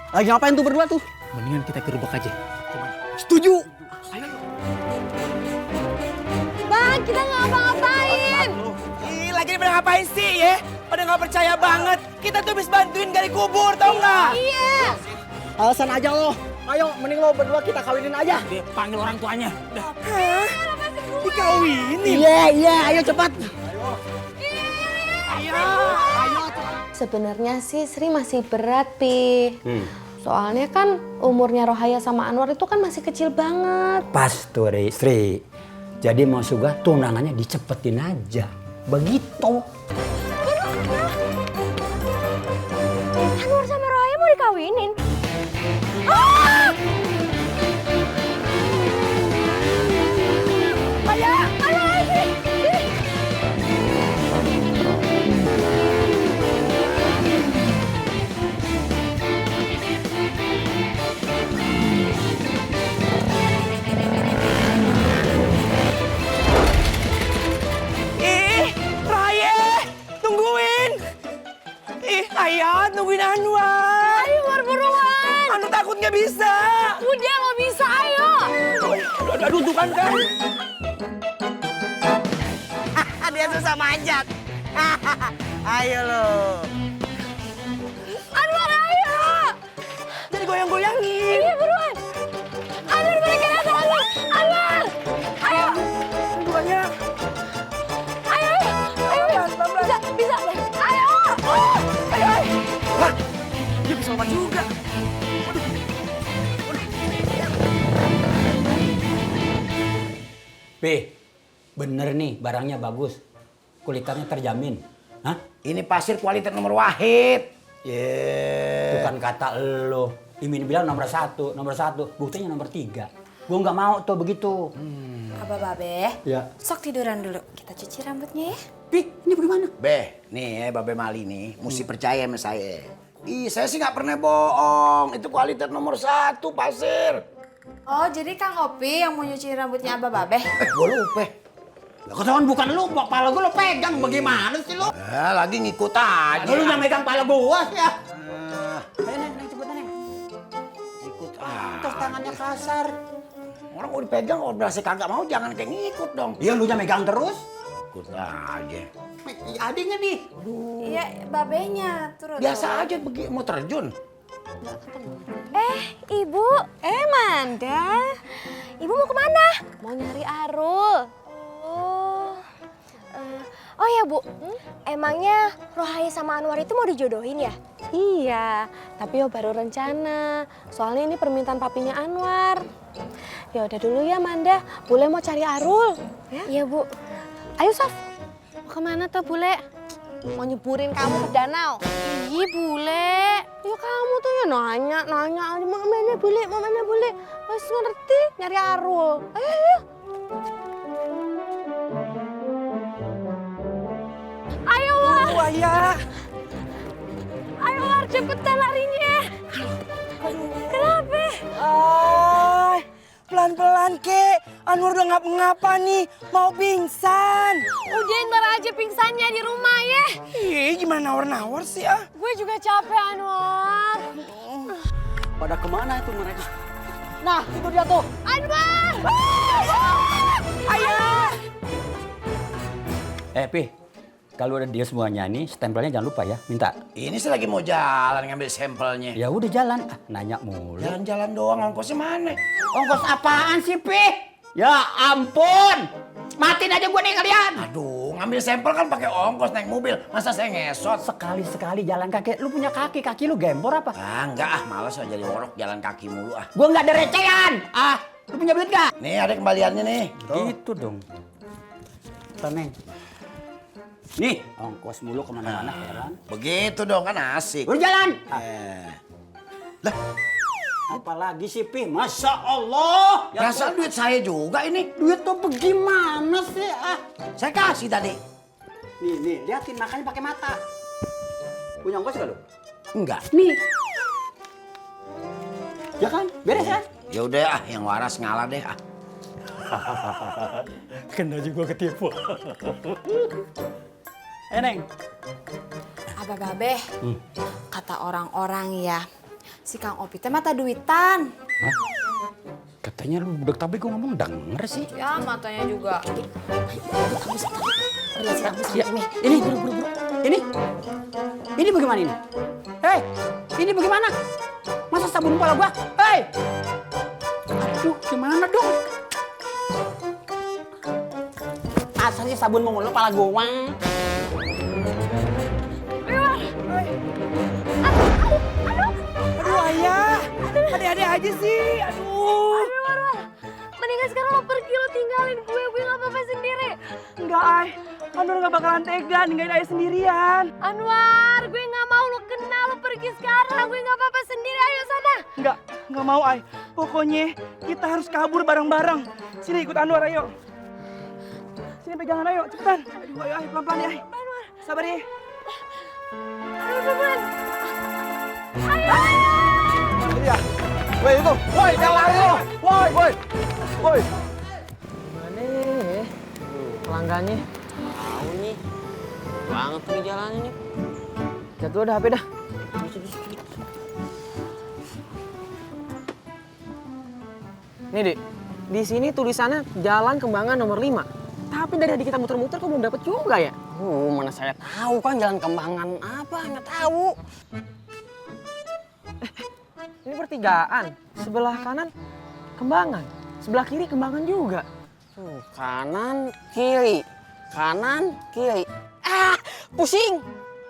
Lagi ngapain tuh berdua tuh? Mendingan kita gerbek aja. Gimana? Setuju. Ayo. Bang, kita nggak ngapa-ngapain. Ih, lagi pada ngapain sih ya? Pada nggak percaya banget. Kita tuh habis bantuin gali kubur, tau nggak? Iya. Alasan aja lo. Ayo, mending lo berdua kita kawinin aja. Dia panggil orang tuanya. Udah. Hah? Dikawinin? Iya, ayo cepat. Sebenarnya sih Sri masih berat, Pi. Soalnya kan umurnya Rohaya sama Anwar itu kan masih kecil banget. Pas tuh Sri. Jadi mau Sugah tunangannya dicepetin aja. Begitu. Anwar sama Rohaya mau dikawinin? Ah! Ayah, sini. Ih, Raya, tungguin. Ih, ayah, tungguin Anwar. Ayo, Anwar buruan. Anwar takut nggak bisa. Udah nggak bisa, ayo. Aduh, tuh kan. Dia susah manjat. Ayo lo. Anwar, ayo. Jadi goyang-goyangin. Iya, buruan. Anwar, balikin atas Anwar. Anwar, ayo. Banyak. Ayo. Bisa. Ayo. Wah, dia bisa lompat juga. Bener nih barangnya bagus. Kualitasnya terjamin. Hah? Ini pasir kualitas nomor wahid. Yeah. Bukan kata lo. Imin bilang nomor satu. Buktinya nomor 3. Gue nggak mau tuh begitu. Apa Babe? Ya. Sok tiduran dulu. Kita cuci rambutnya ya. Pi, ini bagaimana? Beh, nih ya Babe Mali nih, mesti percaya sama saya. Ih, saya sih nggak pernah bohong. Itu kualitas nomor 1 pasir. Oh, jadi Kang Opi yang mau nyuci rambutnya Abah Babe? Gue lupa. Lah ketahuan bukan lu, kepala gue lo pegang. Bagaimana sih lo? Lagi ngikut aja. Lu yang megang kepala gue ya. Neng, cepetan Neng. Ikut Terus tangannya kasar. Orang mau dipegang, kalau berasa kagak mau jangan kayak ngikut dong. Iya lu yang megang terus. Ikut aja. Adiknya nih. Iya, Babenya. Turun. Biasa aja mau terjun. Ibu. Manda. Ibu mau kemana? Mau nyari Arul. Oh ya Bu, emangnya Rohaya sama Anwar itu mau dijodohin ya? Iya, tapi baru rencana. Soalnya ini permintaan papinya Anwar. Ya udah dulu ya Manda, Bule mau cari Arul. Iya Bu. Ayo Sof, mau kemana tuh Bule? Mau nyeburin kamu ke danau. Ih Bule, ya kamu tuh ya nanya mau mana Bule? Mas ngerti nyari Arul. Ayo. Ayo War. Ayah. Ayo War, cepetan larinya. Kenapa? Pelan-pelan kek. Anwar udah ngapa-ngapa nih. Mau pingsan. Udah ntar aja pingsannya di rumah ya. Ih, gimana nawar-nawar sih ah. Gue juga capek Anwar. Pada kemana itu mereka? Nah, itu dia tuh. Anwar! Ayah. Pi, kalau udah dia semuanya nih, stempelnya jangan lupa ya, minta. Ini sih lagi mau jalan ngambil sampelnya. Ya udah jalan, nanya mulu. Jalan-jalan doang, ongkosnya mana? Ongkos apaan sih, Pi? Ya ampun, matiin aja gue nih kalian. Aduh, ngambil sampel kan pakai ongkos naik mobil. Masa saya ngesot? Sekali-sekali jalan kaki, lu punya kaki lu gembor apa? Enggak males aja jadi orok jalan kaki mulu ah. Gue nggak ada recehan. Lu punya duit gak? Nih ada kembaliannya nih. Gitu dong. Teneng. Nih, ongkos mulu kemana-mana, heran. Begitu dong kan asik. Udah jalan. Lah, Apalagi sih, Pi? Masya Allah. Ya perasaan duit saya juga ini. duit tuh bagaimana sih? Saya kasih tadi. Nih, liatin makanya pakai mata. Punya ongkos gak lu? Enggak. Nih. Ya kan? Beres kan? Ya udah yang waras ngalah deh ah. Kena juga ketipu. Neng. Abah Babe, kata orang-orang ya, Si Kang Opi teh mata duitan. Hah? Katanya lu budak tablik gua ngomong denger sih. Ya matanya juga. Ya, ini bagaimana ini? Hei, ini bagaimana? Masa sabun kepala gua? Hei, aduh, gimana dong? Asalnya sabun mulu kepala gua. Aduh ayah, ada-ada aja sih. Aduh. Mendingan sekarang lo pergi, lo tinggalin gue gak apa-apa sendiri. Enggak, Ay. Anwar nggak bakalan tega ninggalin ayah sendirian. Anwar, gue gak mau lo kenal, lo pergi sekarang. Gue gak apa-apa sendiri, ayo sana. Enggak mau, Ay. Pokoknya kita harus kabur bareng-bareng. Sini ikut Anwar, ayo. Sini pegangan, ayo, cepetan. Aduh, ayo, pelan-pelan ya, Ay. Sabar ya. Ayo, pelan-pelan. Iya. Woi itu, woi jangan lari lo. Woi. Gimana ya? Pelanggannya. Tahu nih. Banget nih jalannya nih. Jatuh dah HP dah. Nih, Dik. Di sini tulisannya Jalan Kembangan nomor 5. Tapi dari tadi kita muter-muter kok belum dapet juga ya? Mana saya tahu kan Jalan Kembangan apa, nggak tahu. Ini pertigaan. Sebelah kanan Kembangan. Sebelah kiri Kembangan juga. Kanan, kiri. Kanan, kiri. Ah, pusing.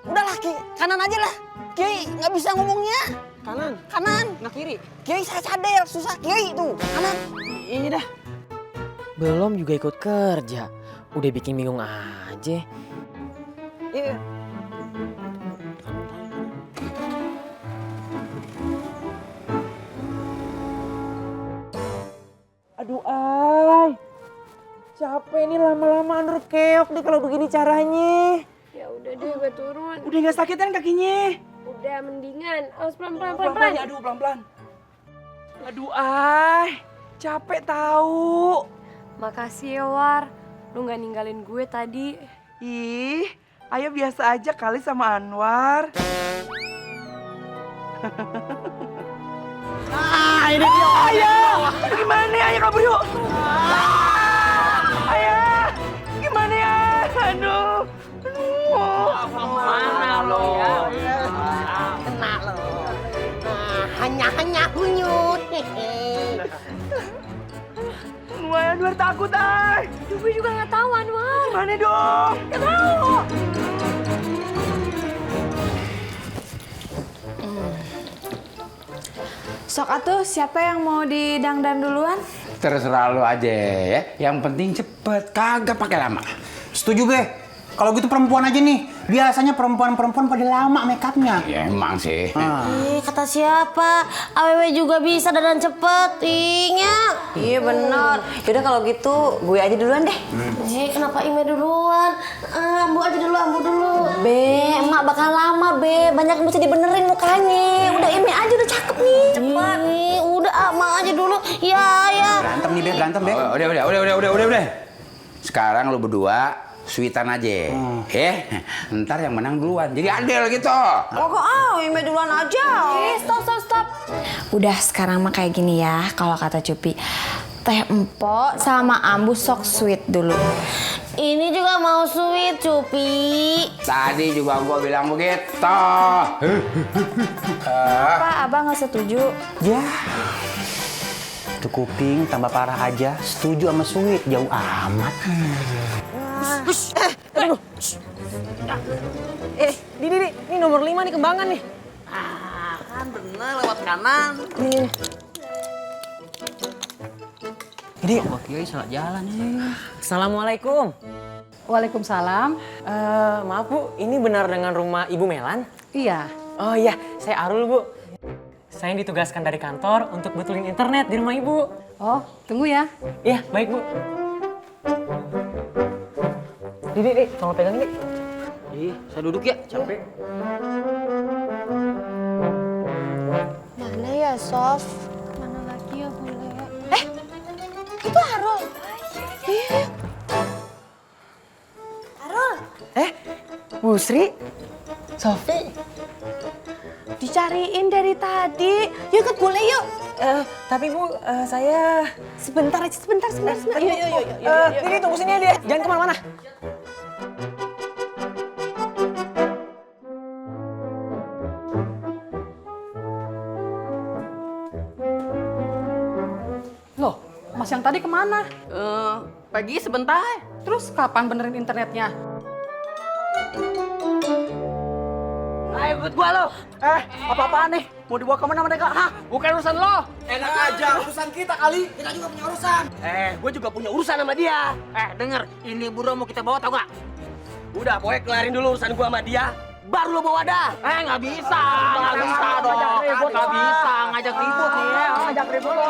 Udahlah, kanan aja lah. Kiri, nggak bisa ngomongnya. Kanan. Nggak kiri. Kiri saya sadar, susah. Kiri tuh, kanan. Ini dah. Belum juga ikut kerja. Udah bikin bingung aja. Iya. Aduh, Ay. Capek nih lama-lama Anwar keok deh kalau begini caranya. Ya udah deh, gue turun. Udah nggak sakit kan kakinya? Udah mendingan. Awas pelan-pelan. Ya, aduh, pelan-pelan. Aduh, Ay. Capek tahu. Makasih ya, War. Lu gak ninggalin gue tadi. Ih, ayah biasa aja kali sama Anwar. Ini dia. Ayah, gimana ya? Ayah kabur yuk. Ayah, gimana ya? Aduh. Mana lo? Kena lo. Hanya kunyut. Anwar takut, Ay. Gue juga gak tahu, Anwar. Gimana dong? Gak tahu. Sok atuh, siapa yang mau didangdan duluan? Terserah lu aja ya. Yang penting cepet, kagak pakai lama. Setuju, Be. Kalau gitu perempuan aja nih. Biasanya perempuan pada lama makeupnya. Ya emang sih. Kata siapa? AWW juga bisa dandan cepet, Iya bener. Yaudah kalau gitu gue aja duluan deh. Kenapa Ime duluan? Ambu aja dulu, Ambu dulu. Be, emak bakal lama, Be. Banyak yang mesti dibenerin mukanya. Udah Ime aja, udah cakep nih. Cepet. Udah emak aja dulu. Ya. Berantem nih, Be. Berantem, Be. Udah. Sekarang lu berdua sweetan aja. Ntar yang menang duluan. Jadi adil gitu. Ime duluan aja. Stop. Udah sekarang mah kayak gini ya, kalau kata Cupi. Teh Empok sama Ambu sok sweet dulu. Ini juga mau sweet, Cupi. Tadi juga gua bilang begitu. Apa abang nggak setuju? Ya. Itu kuping tambah parah aja. Setuju sama sweet. Jauh amat. Ini nomor 5 nih Kembangan nih. Kan bener lewat kanan. Ini Mbak Kiai salah jalan nih. Assalamualaikum. Waalaikumsalam. Maaf Bu, ini benar dengan rumah Ibu Melan? Iya. Oh iya, saya Arul Bu. Saya ditugaskan dari kantor untuk betulin internet di rumah Ibu. Oh, tunggu ya. Iya, baik Bu. Dik, tolong pegang ini. Saya duduk ya, capek. Mana ya, Sof? Mana lagi ya, boleh? Itu Arul. Iya. Bu Sri, Sofi. dicariin dari tadi. Yuk ikut boleh yuk. Tapi Bu, saya... Sebentar aja, sebentar. Yuk. Ini tunggu sini ya dia, jangan kemana-mana. Loh, Mas yang tadi kemana? Pergi sebentar. Terus kapan benerin internetnya? Ayo ikut gua lo. Apa-apaan nih? Mau dibawa kemana mereka? Hah? Bukan urusan lo. Enak aja, urusan kita kali. Kita juga punya urusan. Gue juga punya urusan sama dia. Denger, ini buru mau kita bawa tau gak? Udah, pokoknya kelarin dulu urusan gua sama dia. Baru lo bawa dah. Nggak bisa dong. Nggak bisa ngajak ribut nih. Ngajak ribut lo.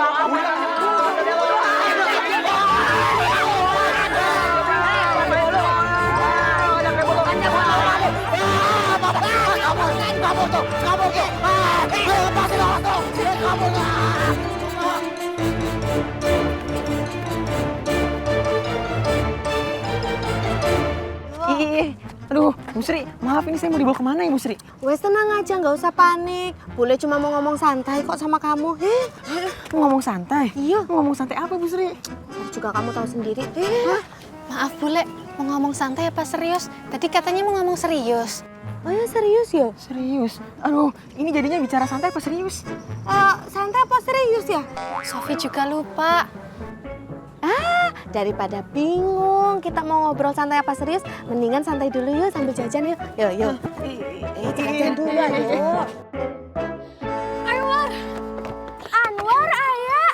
Aduh, Bu Sri, maaf ini saya mau dibawa kemana ya Bu Sri? Wes tenang aja, nggak usah panik. Bule cuma mau ngomong santai kok sama kamu. Mau ngomong santai? Iya. Mau ngomong santai apa Bu Sri? Juga kamu tahu sendiri. Maaf Bule, mau ngomong santai apa serius? Tadi katanya mau ngomong serius. Oh ya serius ya? Serius? Aduh, ini jadinya bicara santai apa serius? Santai apa serius ya? Sofi juga lupa. Daripada bingung kita mau ngobrol santai apa serius, mendingan santai dulu yuk sambil jajan yuk. Yuk. Jajan dulu yuk. Anwar, Ayah.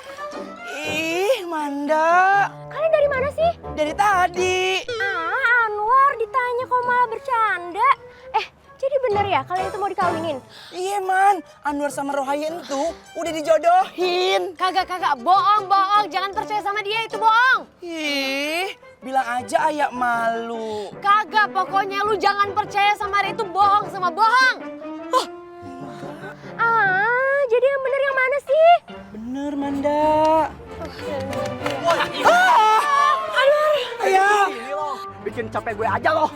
Ih, Manda. Kalian dari mana sih? Dari tadi. Anwar ditanya kok malah bercanda. Jadi bener ya kalian itu mau dikawinin? Iya, Man. Anwar sama Rohaya itu udah dijodohin. Kagak, bohong. Jangan percaya sama dia, itu bohong. Ih, bilang aja Ayah malu. Kagak, pokoknya lu jangan percaya sama dia, itu bohong sama bohong. Jadi yang bener yang mana sih? Bener, Manda. Anwar. Ayah. Bikin capek gue aja loh.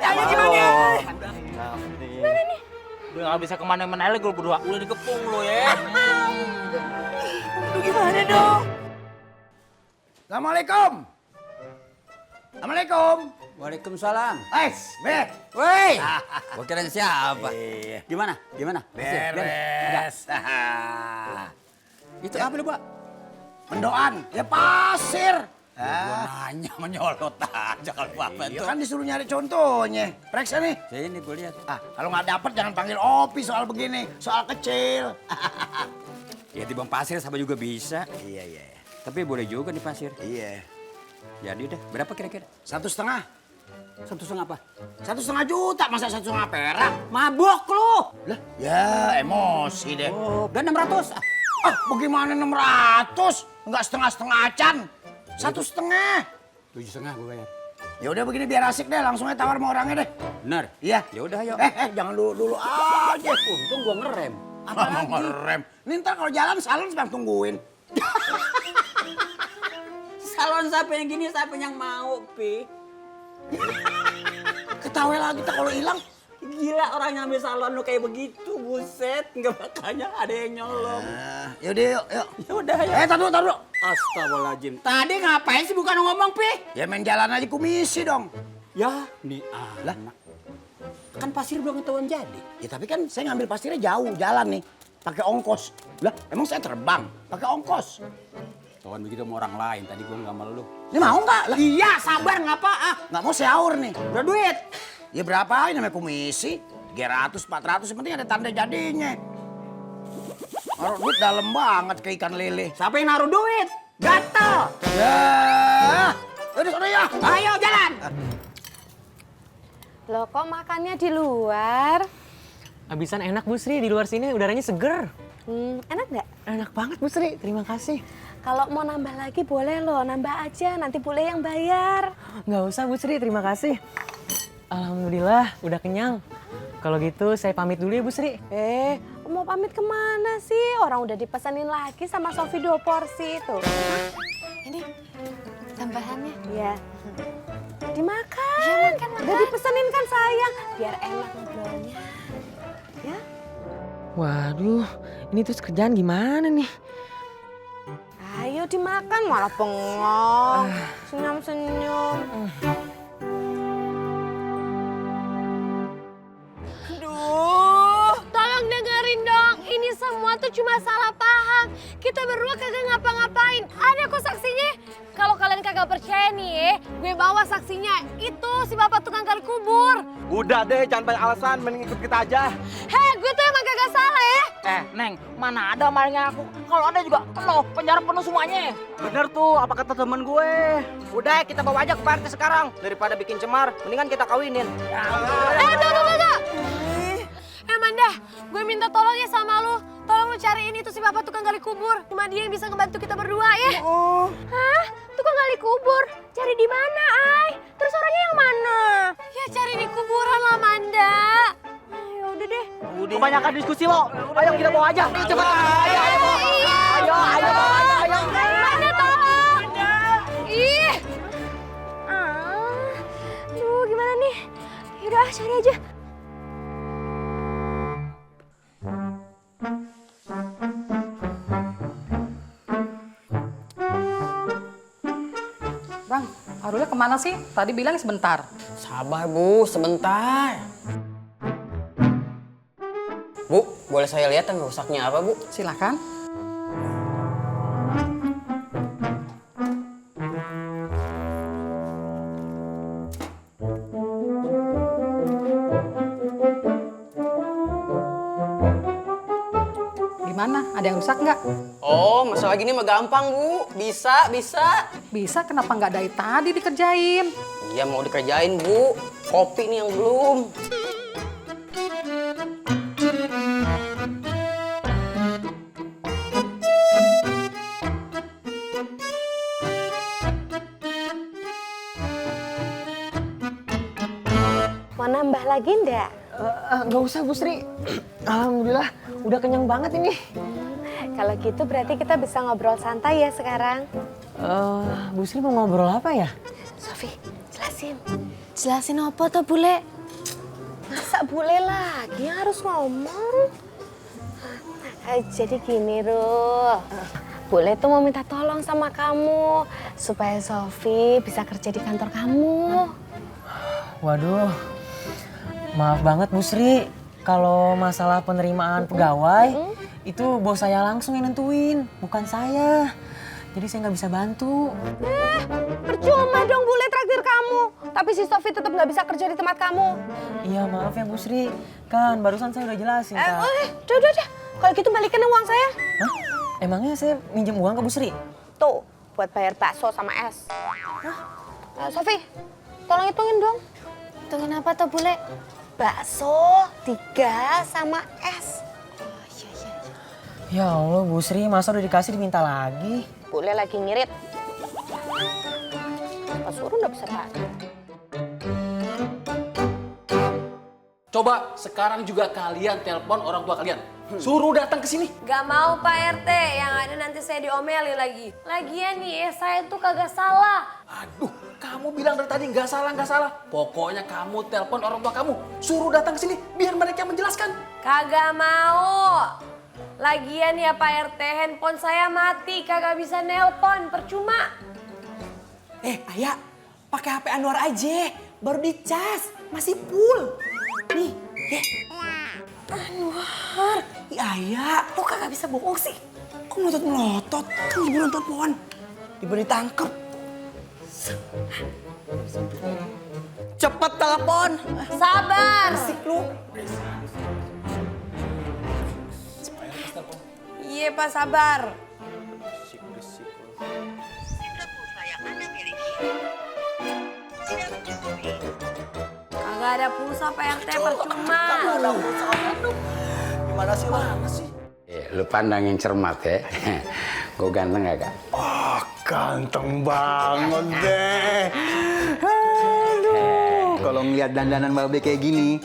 Ayah gimana? Mana nih? Udah gak bisa kemana-mana lagi gue berdua. Udah dikepung lo ya. Lu gimana dong? Assalamualaikum. Assalamualaikum. Waalaikumsalam. Beh. Woi, gua kirain siapa? Gimana? Beres. Itu apa lu, Pak? Mendoan, ya pasir. Gua nanya menyolot aja kalau apa Iya tuh. kan disuruh nyari contohnya. Periksa nih. Sini gua lihat. Kalau nggak dapet jangan panggil Opi soal begini, soal kecil. Ya di Bang Pasir sama juga bisa. Iya. Tapi boleh juga di pasir. Iya. Jadi dah, berapa kira-kira? 1,5. 1,5 apa? 1,5 juta, masa 1,5 perak? Mabok lu. Lah, ya emosi deh. Oh, dan 600. Bagaimana 600? Enggak setengah-setengah can. 1,5. 7,5 gua bayar. Ya udah begini biar asik deh, langsung aja tawar sama orangnya deh. Benar? Iya. Ya udah, ayo. Jangan dulu aja. Untung gua ngerem. Apa mau ngerem? Ini ntar kalau jalan salon sedang tungguin. Salon siapa yang gini, siapa yang mau, Pi? Ketawa lagi tak kalau hilang. Gila orang ngambil salon lu kayak begitu, buset. Nggak makanya ada yang nyolong. Yaudah yuk. Ya udah, ayo. Tar dulu. Astagfirullahaladzim. Tadi ngapain sih bukan ngomong, Pi? Ya main jalan aja komisi dong. Ya, nih lah. Kan pasir belum ketahuan jadi. Ya tapi kan saya ngambil pasirnya jauh jalan nih. Pakai ongkos. Lah emang saya terbang pakai ongkos. Ketahuan begitu sama orang lain, tadi gua nggak malu lu. Ini mau nggak? Lah, Iya, sabar ngapa nggak mau syaur nih. Udah duit. Ya berapa ini namanya komisi? 300, 400 yang penting ada tanda jadinya. Naruh duit dalam banget kayak ikan lele. Siapa yang naruh duit? Gatel. Ya. Udah sana ya. Ayo jalan. Loh kok makannya di luar? Habisan enak Bu Sri, di luar sini udaranya seger. Enak nggak? Enak banget Bu Sri, terima kasih. Kalau mau nambah lagi boleh loh, nambah aja. Nanti boleh yang bayar. Nggak usah Bu Sri, terima kasih. Alhamdulillah, udah kenyang. Kalau gitu saya pamit dulu ya Bu Sri. Mau pamit kemana sih? Orang udah dipesanin lagi sama Sofi 2 porsi itu. Ini tambahannya. Iya. Dimakan. Udah dipesenin kan sayang. Biar enak ngobrolnya. Waduh, ini terus kerjaan gimana nih? Ayo dimakan malah bengong. Senyum-senyum. Duh, tolong dengerin dong. Ini semua tuh cuma salah paham. Kita berdua kagak ngapa-ngapain. Ada kok saksinya. Kalau kalian kagak percaya nih, gue bawa saksinya. Itu si bapak tukang gali kubur. Udah deh, jangan banyak alasan, mending ikut kita aja. Heh, gue tuh emang kagak salah ya. Neng, mana ada malingnya aku? Kalau ada juga penuh, penjara penuh semuanya. Bener tuh, apa kata temen gue? Udah, kita bawa aja ke Pak RT sekarang. Daripada bikin cemar, mendingan kita kawinin. Tunggu. Manda, gue minta tolong ya sama lu. Tolong lu cariin itu si bapak tukang gali kubur. Cuma dia yang bisa ngebantu kita berdua ya. Oh. Hah? Tukang gali kubur? Cari di mana, Ay? Terus orangnya yang mana? Ya cari di kuburan lah, Manda. Ya udah deh. Kebanyakan diskusi lo. Ayo kita bawa aja. Cepat. Ayo. Manda tolong. Ih. Duh, gimana nih? Yaudah, cari aja. Bang, Arulnya kemana sih? Tadi bilang sebentar. Sabar Bu, sebentar. Bu, boleh saya lihat yang rusaknya apa Bu? Silakan. Gimana? Ada yang rusak nggak? Oh, masalah gini mah gampang Bu. Bisa. Bisa, kenapa nggak dari tadi dikerjain? Iya mau dikerjain Bu. Kopi nih yang belum. Mau nambah lagi ndak? Nggak usah Bu Sri. Alhamdulillah, udah kenyang banget ini. Kalau gitu berarti kita bisa ngobrol santai ya sekarang. Bu Sri mau ngobrol apa ya? Sofi, jelasin. Jelasin apa tuh Bule? Masa bule lagi harus ngomong? Jadi gini, Ruh. Bule tuh mau minta tolong sama kamu supaya Sofi bisa kerja di kantor kamu. Waduh, maaf banget Bu Sri. Kalau masalah penerimaan pegawai, itu bos saya langsung yang nentuin, bukan saya. Jadi saya nggak bisa bantu. Percuma dong Bule traktir kamu. Tapi si Sofi tetap nggak bisa kerja di tempat kamu. Iya maaf ya Bu Sri, kan barusan saya udah jelasin Kak. Udah. Kalau gitu balikin uang saya. Hah? Emangnya saya minjem uang ke Bu Sri? Tuh, buat bayar bakso sama es. Sofi, tolong hitungin dong. Hitungin apa tuh Bule? Bakso 3 sama es. Ya Allah Bu Sri, masa udah dikasih diminta lagi? Bule lagi ngirit. Pas suruh nggak bisa pakai. Coba sekarang juga kalian telepon orang tua kalian. Suruh datang ke sini. Gak mau Pak RT, yang ada nanti saya diomelin lagi. Lagian nih, saya tuh kagak salah. Aduh, kamu bilang dari tadi nggak salah. Pokoknya kamu telepon orang tua kamu. Suruh datang ke sini biar mereka menjelaskan. Kagak mau. Lagian ya Pak RT, handphone saya mati, kagak bisa nelpon, percuma. Ayah, pakai HP Anwar aja, baru dicas, masih full. Nih, Anwar, Ayah, lo kagak bisa bohong sih. Kok melotot-melotot? Kan dibunuh telepon. Diberi tangkep. Cepet telepon. Sabar. Asik lu. Iya Pak, sabar. Kagak ada pulsa Pak RT, percuma. Gimana sih? Lu pandang yang cermat ya. Gue ganteng gak, Kak? Oh, ganteng banget deh. Aduh, kalau ngeliat dandanan Babe kayak gini,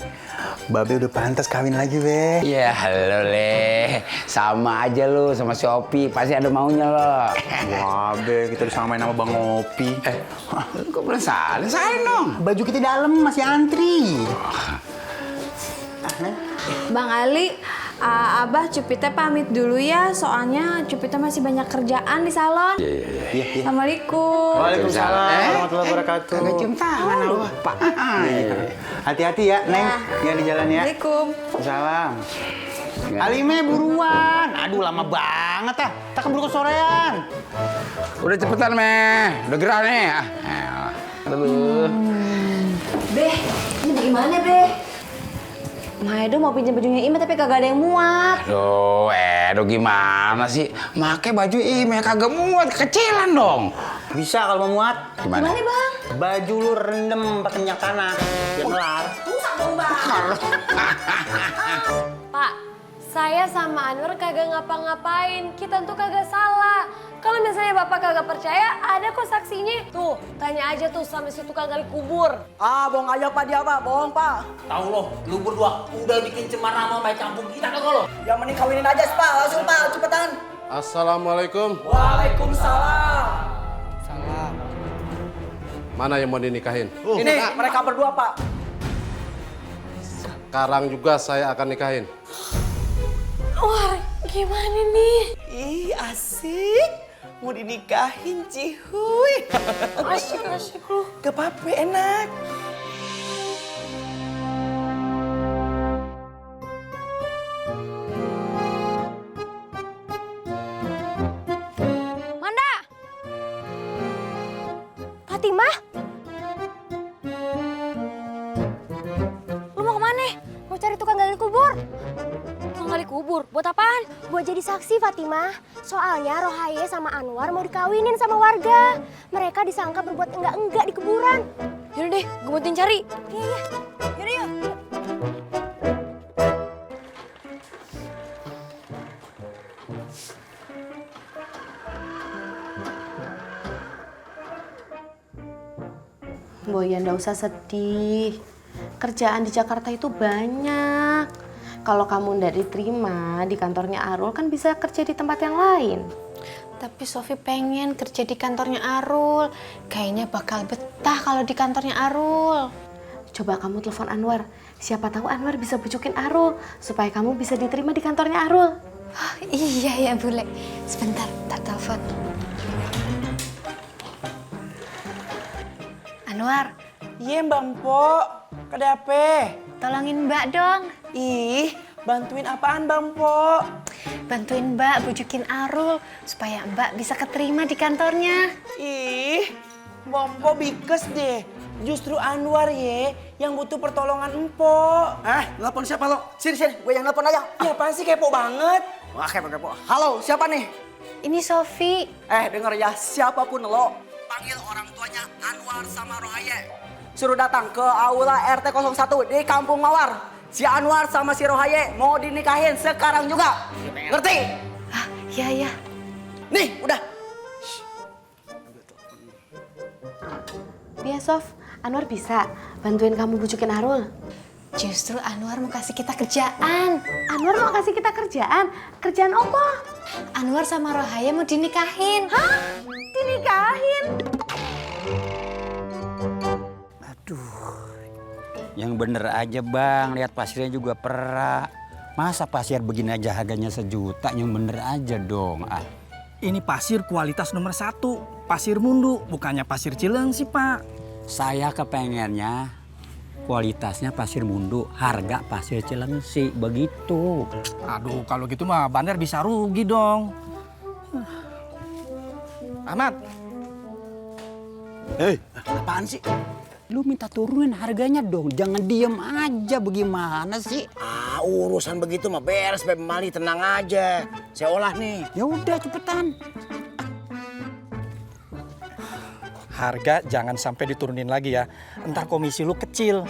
Babe udah pantas kawin lagi, Be. Ya halo, Le. Sama aja lu sama si Opi. Pasti ada maunya lo. Wah, Be, kita disamain sama Bang Opi. Kok belum salin? Salin dong. Baju kita dalam masih antri. Bang Ali, Abah Cupi teh pamit dulu ya, soalnya Cupi teh masih banyak kerjaan di salon. Iya. Assalamualaikum. Waalaikumsalam warahmatullahi wabarakatuh. Kagak cium tangan lupa. Hati-hati ya, Neng. Ya di jalan ya. Assalamualaikum. Salam. Alime buruan. Aduh lama banget ah. Tak keburu kesorean. Udah cepetan, Meh. Udah gerah nih. Aduh. Beh, ini bagaimana, Beh? Maedo mau pinjam bajunya Ime tapi kagak ada yang muat. Aduh, Edo gimana sih? Make baju Ime kagak muat, kekecilan dong. Bisa kalau mau muat. Gimana? Gimana, Bang? Baju lu rendem pakai minyak tanah. Biar melar. Rusak dong, Bang. Pak, saya sama Anwar kagak ngapa-ngapain. Kita tuh kagak salah. Kalau misalnya Bapak kagak percaya, ada kok saksinya. Tuh, tanya aja tuh sama si tukang gali kubur. Ah, bohong aja Pak dia Pak, bohong Pak. Tahu lo, lu berdua udah bikin cemar nama baik kampung kita kagak lo? Yang mending kawinin aja Pak, langsung Pak, cepetan. Assalamualaikum. Waalaikumsalam. Mana yang mau dinikahin? Ini mereka berdua Pak. Sekarang juga saya akan nikahin. Wah, gimana nih? Ih, asik. Mau dinikahin, Cihuy. Asik lu. Gak apa-apa, enak. Manda! Fatimah? Lu mau kemana? Mau cari tukang gali kubur? Tukang gali kubur? Buat apaan? Buat jadi saksi, Fatimah. Soalnya Rohaye sama Anwar mau dikawinin sama warga. Mereka disangka berbuat enggak-enggak di kuburan. Yaudah deh, gue bantuin cari. Iya. Yaudah yuk. Boyan, nggak usah sedih. Kerjaan di Jakarta itu banyak. Kalau kamu nggak diterima di kantornya Arul, kan bisa kerja di tempat yang lain. Tapi Sofi pengen kerja di kantornya Arul. Kayaknya bakal betah kalau di kantornya Arul. Coba kamu telepon Anwar. Siapa tahu Anwar bisa bujukin Arul supaya kamu bisa diterima di kantornya Arul. Oh, iya ya Bule. Sebentar, tak telepon. Anwar. Iya Mbak Mpok, kenapa? Tolongin Mbak dong. Ih, bantuin apaan Mbak Mpok? Bantuin Mbak bujukin Arul supaya Mbak bisa keterima di kantornya. Ih, Mbak Mpok bikes deh. Justru Anwar ye yang butuh pertolongan Mpok. Nelpon siapa lo? Sini, gue yang nelpon aja. Ya apaan sih, kepo banget. Wah, kepo. Halo, siapa nih? Ini Sofi. Denger ya, siapapun lo, panggil orang tuanya Anwar sama Rohaye. Suruh datang ke aula RT 01 di Kampung Mawar. Si Anwar sama si Rohaye mau dinikahin sekarang juga. Ngerti? Iya. Nih, udah. Iya, Sof. Anwar bisa bantuin kamu bujukin Arul. Justru Anwar mau kasih kita kerjaan. Anwar mau kasih kita kerjaan? Kerjaan apa? Anwar sama Rohaye mau dinikahin. Hah? Dinikahin? Yang bener aja bang, lihat pasirnya juga perak. Masa pasir begini aja harganya 1 juta, yang bener aja dong. Ini pasir kualitas nomor 1, pasir Mundu, bukannya pasir Cilengsi Pak. Saya kepengennya kualitasnya pasir Mundu, harga pasir Cilengsi, begitu. Aduh, kalau gitu mah Bandar bisa rugi dong. Ahmad. Hei, apaan sih? Lu minta turunin harganya dong, jangan diem aja, bagaimana sih? Urusan begitu mah beres, Beb Mali, tenang aja. Saya olah nih. Ya udah cepetan. Harga jangan sampai diturunin lagi ya, entar komisi lu kecil.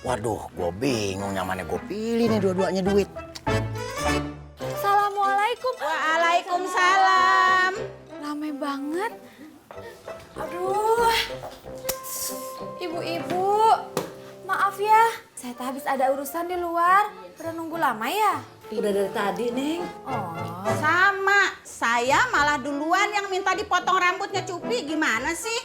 Waduh, gue bingung yang mana gue pilih nih dua-duanya duit. Assalamualaikum. Waalaikumsalam. Ramai banget. Aduh. Ibu-ibu, maaf ya. Saya tuh habis ada urusan di luar. Udah nunggu lama ya? Udah dari tadi, Neng. Oh. Sama, saya malah duluan yang minta dipotong rambutnya Cupi. Gimana sih?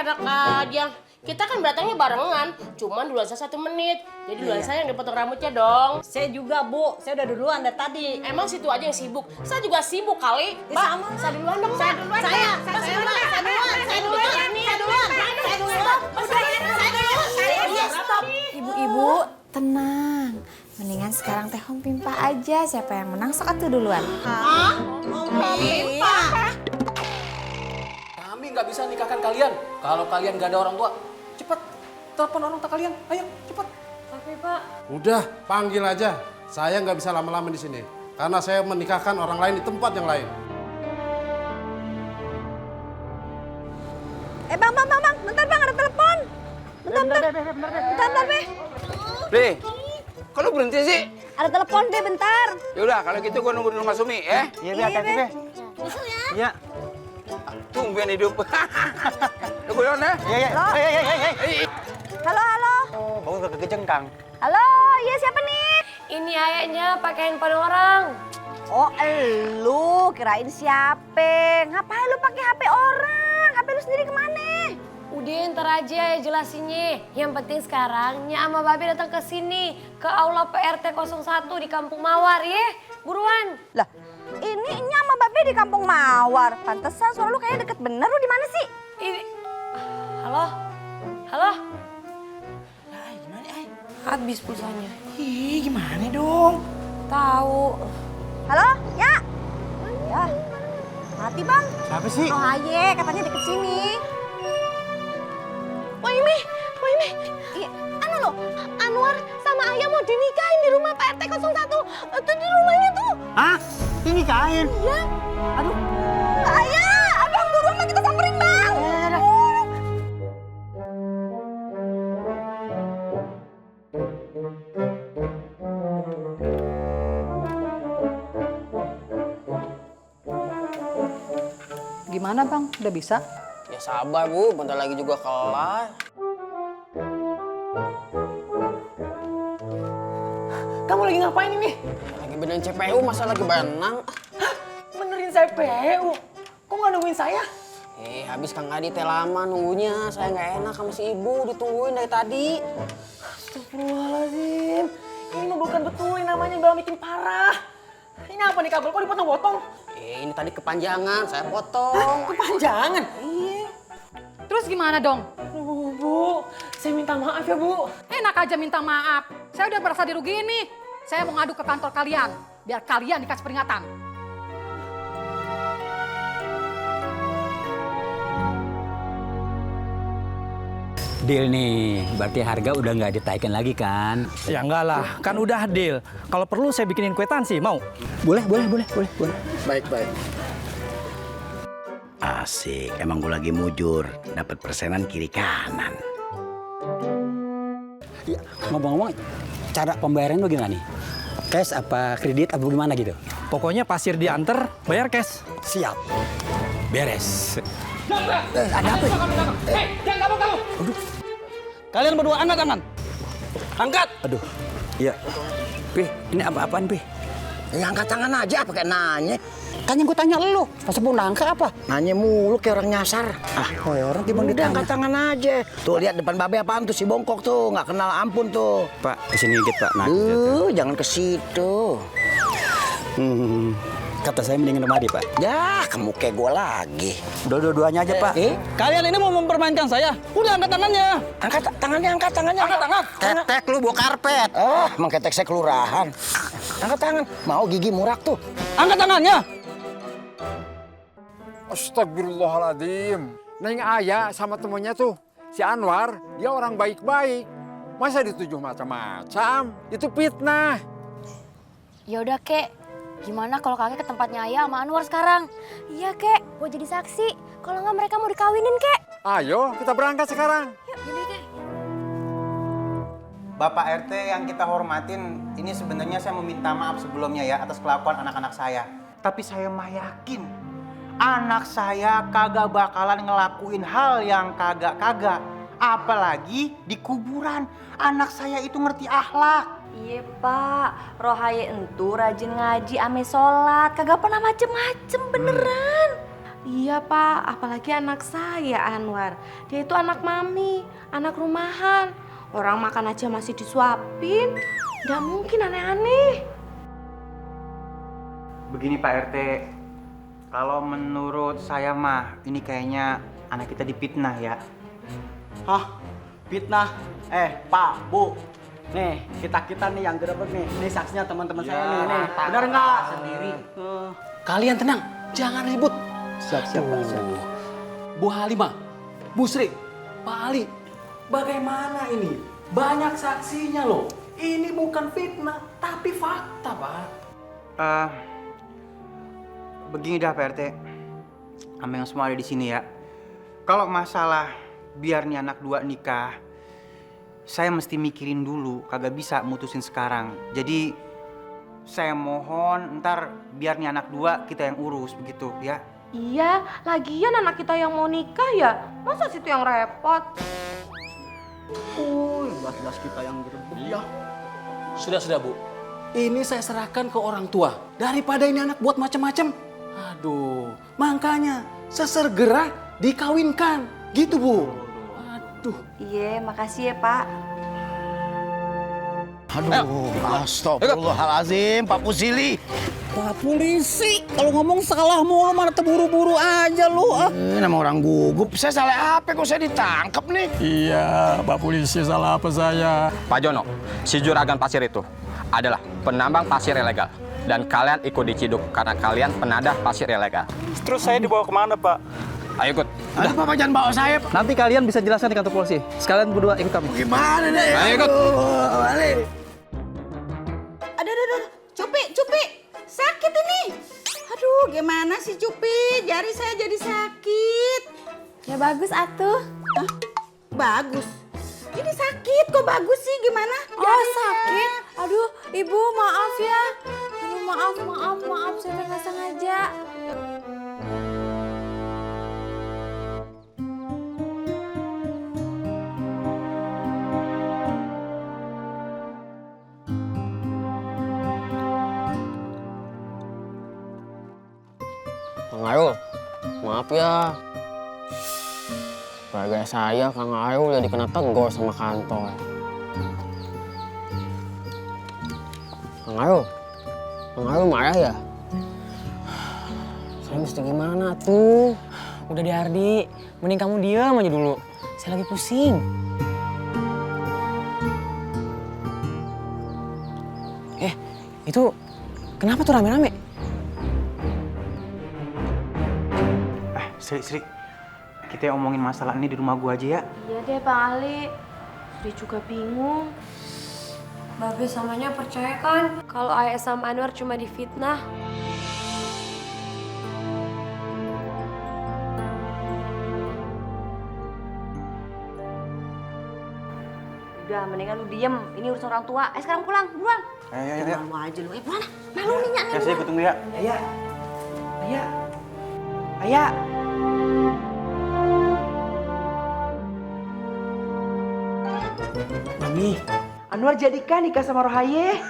Enak aja. Kita kan datangnya barengan, cuman duluan saya 1 menit. Jadi duluan saya yang dipotong rambutnya dong. Saya juga, Bu. Saya udah duluan dari tadi. Emang situ aja yang sibuk. Saya juga sibuk kali. Mbak, saya duluan dong. Saya duluan. Saya duluan. Stop. Ibu-ibu, tenang. Mendingan sekarang teh Om Pimpa aja. Siapa yang menang sok atuh duluan. Pimpa. Kami nggak bisa nikahkan kalian. Kalau kalian nggak ada orang tua, cepet telepon orang tua kalian. Ayo, cepet. Tapi Pak. Udah, panggil aja. Saya nggak bisa lama-lama di sini. Karena saya menikahkan orang lain di tempat yang lain. Bang, bentar bang, ada telepon. Bentar, Be. Be, kok lu berhenti sih? Ada telepon, Be, bentar. Yaudah, kalau gitu gua nunggu di rumah Sumi, ya? Iya, Be, hati-hati, Be. Nyusul ya. Iya. Tumben hidup. Tunggu dong, ya? Iya. Hei. Halo. Bangun ke kejengkang. Halo, iya siapa nih? Ini ayahnya pakai handphone orang. Oh, elu, kirain siapa? Ngapain lu pakai HP orang? HP lu sendiri kemana? Udah ntar aja ya jelasinnya. Yang penting sekarang Nya sama Babe datang ke sini. Ke aula PRT 01 di Kampung Mawar ya. Buruan. Lah, ini Nya sama Babe di Kampung Mawar. Pantesan suara lu kayaknya deket bener, lu di mana sih? Ini. Halo? Lah, gimana, habis pulsanya. Ih, gimana dong? Tahu. Halo, ya? Ya. Mati, Bang. Siapa sih? Oh, aye, katanya deket sini. Wah ini. Iya, anu loh, Anwar sama Ayah mau dinikahin di rumah PRT 01. Itu di rumahnya tuh. Hah? Ini kain? Iya. Aduh. Ayah, abang buruan lah kita samperin, Bang. Gimana Bang? Udah bisa? Ya sabar Bu, bentar lagi juga kelar. Kamu lagi ngapain ini? Lagi benerin CPU, masa lagi benang? Benerin CPU? Kok nggak nungguin saya? Habis Kang Adi teh lama nunggunya. Saya nggak enak sama si ibu, ditungguin dari tadi. Astagfirullahaladzim. Ini mah bukan betul, ini namanya bala bikin parah. Ini apa nih kabel? Kok dipotong-potong? Ini tadi kepanjangan, saya potong. Kepanjangan? Iya. Terus gimana dong? Bu, saya minta maaf ya Bu. Enak aja minta maaf. Saya udah merasa dirugiin nih. Saya mau ngadu ke kantor kalian. Biar kalian dikasih peringatan. Deal nih, berarti harga udah nggak ditaikin lagi kan? Ya enggak lah, kan udah deal. Kalau perlu saya bikinin kwitansi, mau? Boleh. Baik. Asik, emang gue lagi mujur. Dapat persenan kiri kanan. Ya, ngomong-ngomong, cara pembayaran lo gimana nih? Cash apa kredit apa gimana gitu? Pokoknya pasir diantar, bayar cash. Siap. Beres. Ada apa? Jangan kamu. Kalian berdua angkat tangan. Angkat. Aduh. Iya. Pih, ini apa-apaan, Pih? Ya angkat tangan aja, pakai nanya. Kan yang gue tanya lu, masa mau nangka apa? Nanya mulu kayak orang nyasar. Orang timbang Udah ditanya. angkat tangan aja. Tuh lihat depan babe apaan tuh si bongkok tuh, nggak kenal ampun tuh. Pak, kesini dikit Pak. Nah, Jangan ke situ. Kata saya mendingan lemari Pak. Ya, kamu kayak gue lagi. Dua-duanya aja Pak. Kalian ini mau mempermainkan saya? Udah angkat tangannya. Angkat tangannya. Angkat tangan. Ketek lu bawa karpet. Emang ketek saya kelurahan. Angkat tangan. Mau gigi murak tuh. Angkat tangannya. Astagfirullahaladzim. Neng Ayah sama temennya tuh, si Anwar, dia orang baik-baik. Masa dituduh macam-macam? Itu fitnah. Ya udah, Kek. Gimana kalau kakek ke tempatnya Ayah sama Anwar sekarang? Iya, Kek. Mau jadi saksi. Kalau nggak mereka mau dikawinin, Kek. Ayo, kita berangkat sekarang. Yuk, yaudah, Kek. Bapak RT yang kita hormatin, ini sebenarnya saya meminta maaf sebelumnya ya atas kelakuan anak-anak saya. Tapi saya mah yakin anak saya kagak bakalan ngelakuin hal yang kagak-kagak. Apalagi di kuburan. Anak saya itu ngerti akhlak. Iya, Pak. Rohaye entu rajin ngaji ame sholat. Kagak pernah macem-macem beneran. Iya Pak, apalagi anak saya Anwar. Dia itu anak mami, anak rumahan. Orang makan aja masih disuapin, nggak mungkin aneh-aneh. Begini Pak RT, kalau menurut saya mah ini kayaknya anak kita dipitnah ya. Hah? Fitnah? Pak, Bu. Nih, kita nih yang gerebek nih. Ini saksinya teman-teman saya nih. Benar nggak? Sendiri. Kalian tenang, jangan ribut. Siap, Pak. Siap. Bu Halimah, Bu Sri, Pak Ali, bagaimana ini? Banyak saksinya loh. Ini bukan fitnah, tapi fakta, Pak. Begini dah Pak RT, sama yang semua ada di sini ya. Kalau masalah biar nih anak dua nikah, saya mesti mikirin dulu, kagak bisa mutusin sekarang. Jadi saya mohon ntar biar nih anak dua kita yang urus begitu ya. Iya, lagian anak kita yang mau nikah ya, masa situ yang repot? Jelas-jelas kita yang gerebek ya. Sudah Bu. Ini saya serahkan ke orang tua. Daripada ini anak buat macam-macam. Aduh, makanya sesegera dikawinkan. Gitu Bu. Aduh. Iya, makasih ya Pak. Aduh, astagfirullahaladzim, Pak Pusili. Pak polisi, kalau ngomong salah mulu mana terburu-buru aja lu. Nama orang gugup, saya salah apa kok saya ditangkap nih? Iya, Pak Polisi, salah apa saya? Pak Jono, si juragan pasir itu adalah penambang pasir ilegal. Dan kalian ikut diciduk karena kalian penadah pasir ilegal. Terus saya dibawa kemana Pak? Ayo ikut. Aduh, Bapak jangan bawa saya. Nanti kalian bisa jelaskan di kantor polisi. Sekalian berdua ikut kami. Gimana deh? Ayo ikut. Balik. Aduh. Cupi. Sakit ini. Aduh, gimana sih Cupi? Jari saya jadi sakit. Ya bagus atuh. Hah? Bagus. Ini sakit kok bagus sih gimana? Oh sakit? Aduh ibu maaf ya. Aduh maaf saya nggak sengaja. Kang Arul, maaf ya. Gara-gara saya, Kang Arul jadi kena tegur sama kantor. Kang Arul marah ya? Saya mesti gimana tuh? Udah deh Ardi, mending kamu diam aja dulu. Saya lagi pusing. Itu kenapa tuh rame-rame? Sri, kita omongin masalah ini di rumah gua aja ya. Iya deh Bang Ali, Sri juga bingung. Babe samanya percaya kan kalau Ayah sama Anwar cuma difitnah? Udah, mendingan lu diem. Ini urusan orang tua. Sekarang pulang, buruan. Ayo. Malu aja lu. Mana? Malu nih, Nyak. Ya, saya ikut tunggu ya. Ayah. Mami. Anwar jadikan nikah sama Rohaye.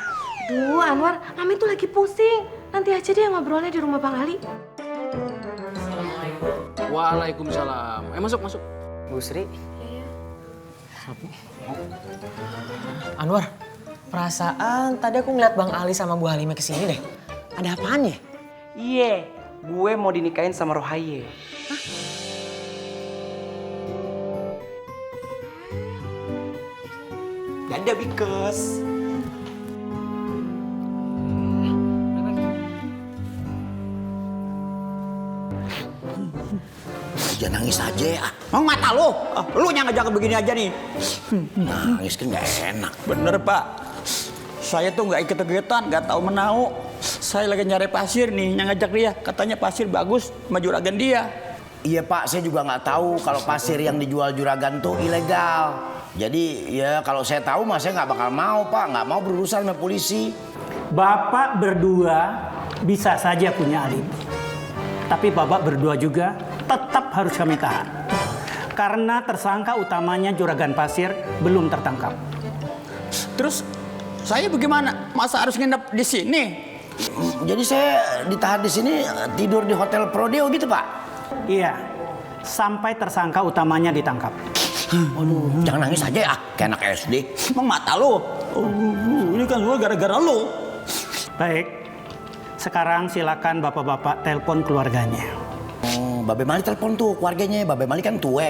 Duh Anwar, Mami tuh lagi pusing. Nanti aja dia ngobrolnya di rumah Bang Ali. Waalaikumsalam. Masuk. Bu Sri. Anwar, perasaan tadi aku ngeliat Bang Ali sama Bu Halimah kesini deh. Ada apaan ya? Iya, gue mau dinikahin sama Rohaye. Dadah Bikes. Jangan nangis aja ya. Mau mata lu? Lu yang ngajak begini aja nih. Nangis kan nggak enak. Bener Pak. Saya tuh nggak ikut kegiatan, nggak tahu menau. Saya lagi nyari pasir nih, yang ngajak dia. Katanya pasir bagus sama juragan dia. Iya Pak, saya juga nggak tahu kalau pasir yang dijual juragan tuh ilegal. Jadi ya kalau saya tahu mah saya nggak bakal mau Pak, nggak mau berurusan sama polisi. Bapak berdua bisa saja punya alibi. Tapi Bapak berdua juga tetap harus kami tahan. Karena tersangka utamanya juragan pasir belum tertangkap. Terus saya bagaimana? Masa harus nginep di sini? Jadi saya ditahan di sini tidur di hotel Prodeo gitu Pak? Iya, sampai tersangka utamanya ditangkap. Aduh, jangan nangis aja ya, kayak anak SD. Emang mata lo, ini kan semua gara-gara lo. Baik, sekarang silakan bapak-bapak telepon keluarganya. Oh, Babe Mali telepon tuh keluarganya, Babe Mali kan tua.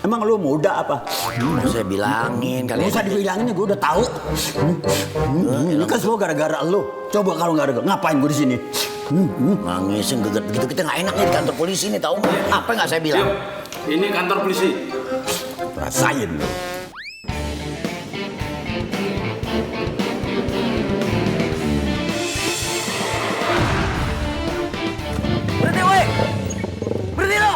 Emang lu muda apa? Mau saya bilangin kali. Nggak usah dibilangin, gue udah tahu. Ini kan semua gara-gara lu. Coba kalau nggak ada, ngapain gue di sini? Nangis, geget begitu kita nggak enak nih di kantor polisi nih, tahu nggak? Apa nggak saya bilang? Ini kantor polisi. Rasain lu. Berhenti, woi! Berhenti lo!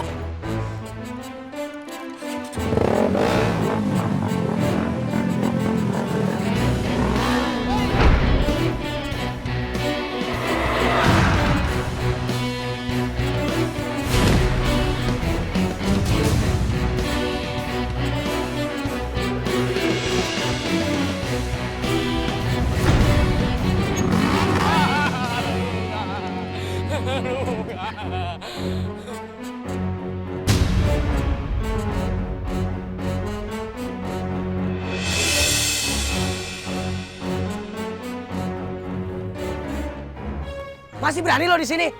Masih berani lo di sini?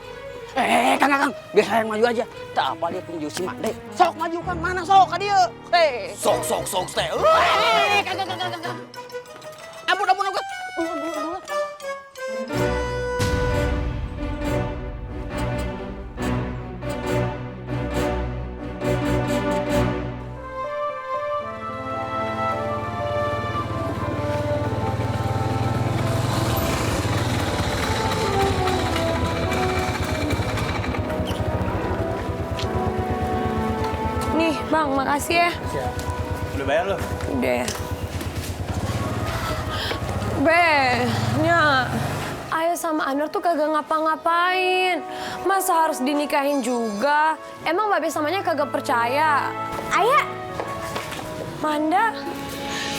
Kang, biar saya yang maju aja. Tak apa dia punya si Mande. Sok maju Kang, mana sok ka dia? Sok teh. Kang. Ampun. Nih, Bang, makasih ya. Udah bayar lo? Udah. Nya, Ayah sama Anwar tuh kagak ngapa-ngapain. Masa harus dinikahin juga? Emang Babe samanya kagak percaya? Ayah! Manda?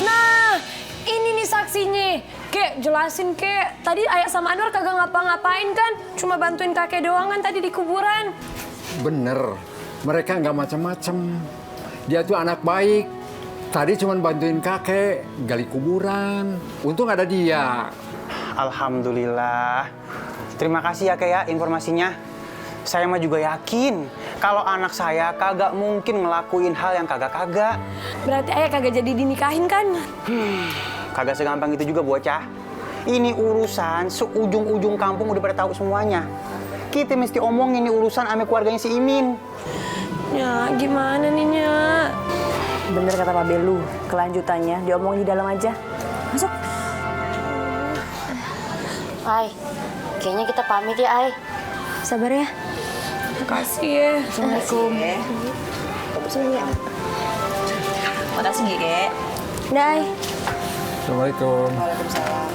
Nah, ini nih saksinya. Kek, jelasin Kek. Tadi Ayah sama Anwar kagak ngapa-ngapain kan? Cuma bantuin kakek doang kan tadi di kuburan. Bener, mereka nggak macam-macam. Dia tuh anak baik. Tadi cuma bantuin kakek gali kuburan. Untung ada dia. Alhamdulillah. Terima kasih ya Kek ya informasinya. Saya mah juga yakin kalau anak saya kagak mungkin ngelakuin hal yang kagak-kagak. Berarti Ayah kagak jadi dinikahin kan? Kagak segampang itu juga bocah. Ini urusan seujung-ujung kampung udah pada tahu semuanya. Kita mesti omongin ini urusan ame keluarganya si Imin. Ya, gimana nih, Nya? Bener kata Pak Belu, kelanjutannya diomongin di dalam aja. Masuk. Ay, kayaknya kita pamit ya, Ay. Sabar ya. Makasih ya. Assalamualaikum. Makasih, Gege. Dai. Assalamualaikum. Waalaikumsalam.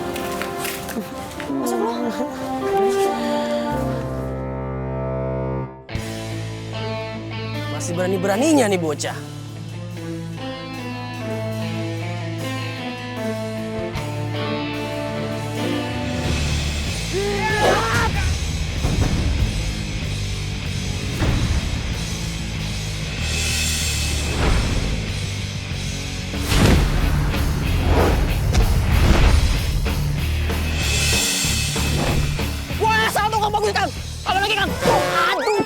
Masuk lu. Masih berani-beraninya nih bocah. Wah, salah tuh Kang, bagus Kang. Kalau lagi Kang. Aduh.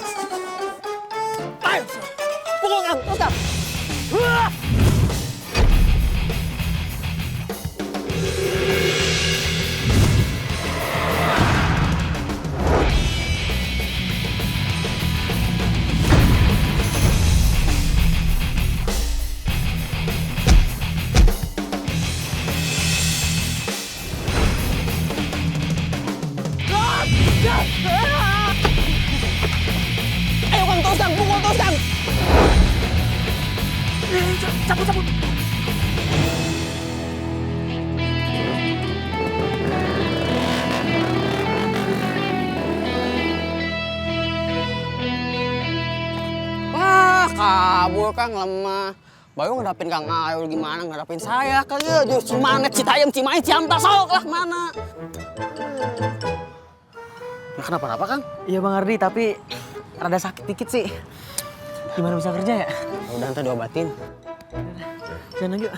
Ayo. Pukul Kang, terus Kang. Wah. Ayo Kang, terus Kang, pukul terus Kang. Cabut. Wah, kabur Kang lemah. Bayu ngadapin Kang Ayul gimana ngadapin saya kali ya. Justru mana Citayam, Cimahi, Ciamplas, sok lah mana. Ya kenapa-napa Kang? Iya Bang Ardi, tapi rada sakit dikit sih. Gimana bisa kerja ya? Udah ntar diobatin. Jalan lagi yuk.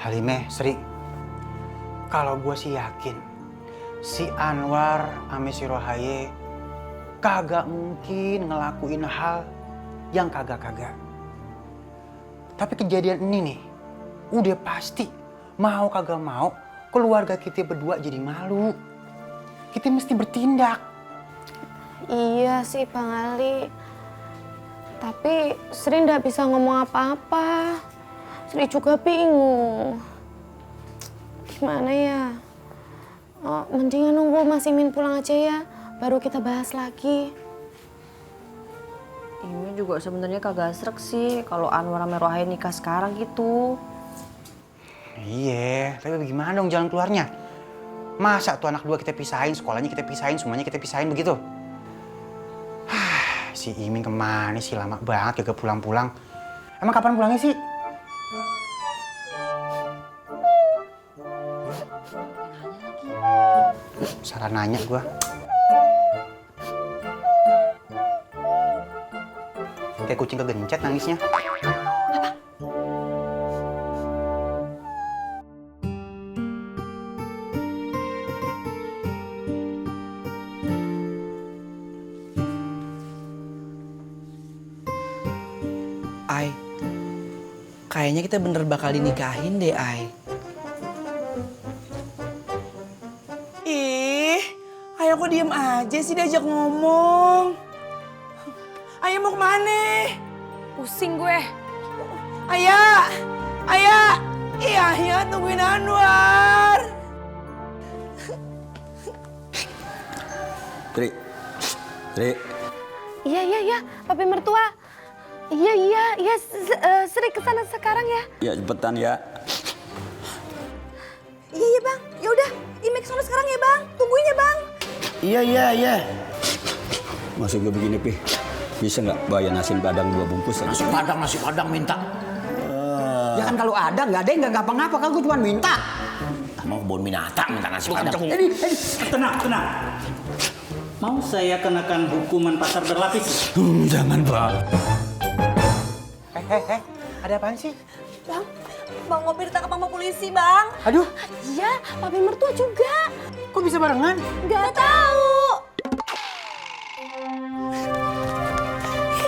Halimeh, Sri, kalau gue sih yakin si Anwar ame si Rohaye kagak mungkin ngelakuin hal yang kagak-kagak. Tapi kejadian ini nih, udah pasti mau kagak mau keluarga kita berdua jadi malu. Kita mesti bertindak. Iya sih Bang Ali. Tapi Sri nggak bisa ngomong apa-apa. Sri juga bingung. Gimana ya? Oh, mendingan nunggu Mas Imin pulang aja ya. Baru kita bahas lagi. Ini juga sebenarnya kagak srek sih kalau Anwar sama Rohaye nikah sekarang gitu. Iya, tapi gimana dong jalan keluarnya? Masa tuh anak dua kita pisahin, sekolahnya kita pisahin, semuanya kita pisahin begitu? Si Imin kemana sih, lama banget kagak pulang-pulang. Emang kapan pulangnya sih? Salah nanya gua. Kayak kucing kegencet nangisnya. Ai, kayaknya kita bener bakal dinikahin deh, Ai. Ih, Ayah kok diem aja sih diajak ngomong. Ayah mau kemana? Pusing gue. Ayah, Ayah, iya Ayah tungguin Anwar. Tri, Iya, Papi mertua. Iya, Sri kesana sekarang ya. ya cepetan ya. Iya Bang, ya udah, Ime kesana sekarang ya Bang. Tungguin ya Bang. Iya. Maksud gue begini, Pi. Bisa nggak bayar nasi padang 2 bungkus? Nasi padang minta. Ya kan kalau ada, nggak ada yang nggak ngapa-ngapa kan gue cuma minta. Mau kebun binatang minta nasi padang. Tenang. Mau saya kenakan hukuman pasar berlapis? Jangan, Pak. Ada apaan sih? Bang Ngopi ditangkap sama polisi Bang. Aduh. Iya, Papi mertua juga. Kok bisa barengan? Nggak tahu.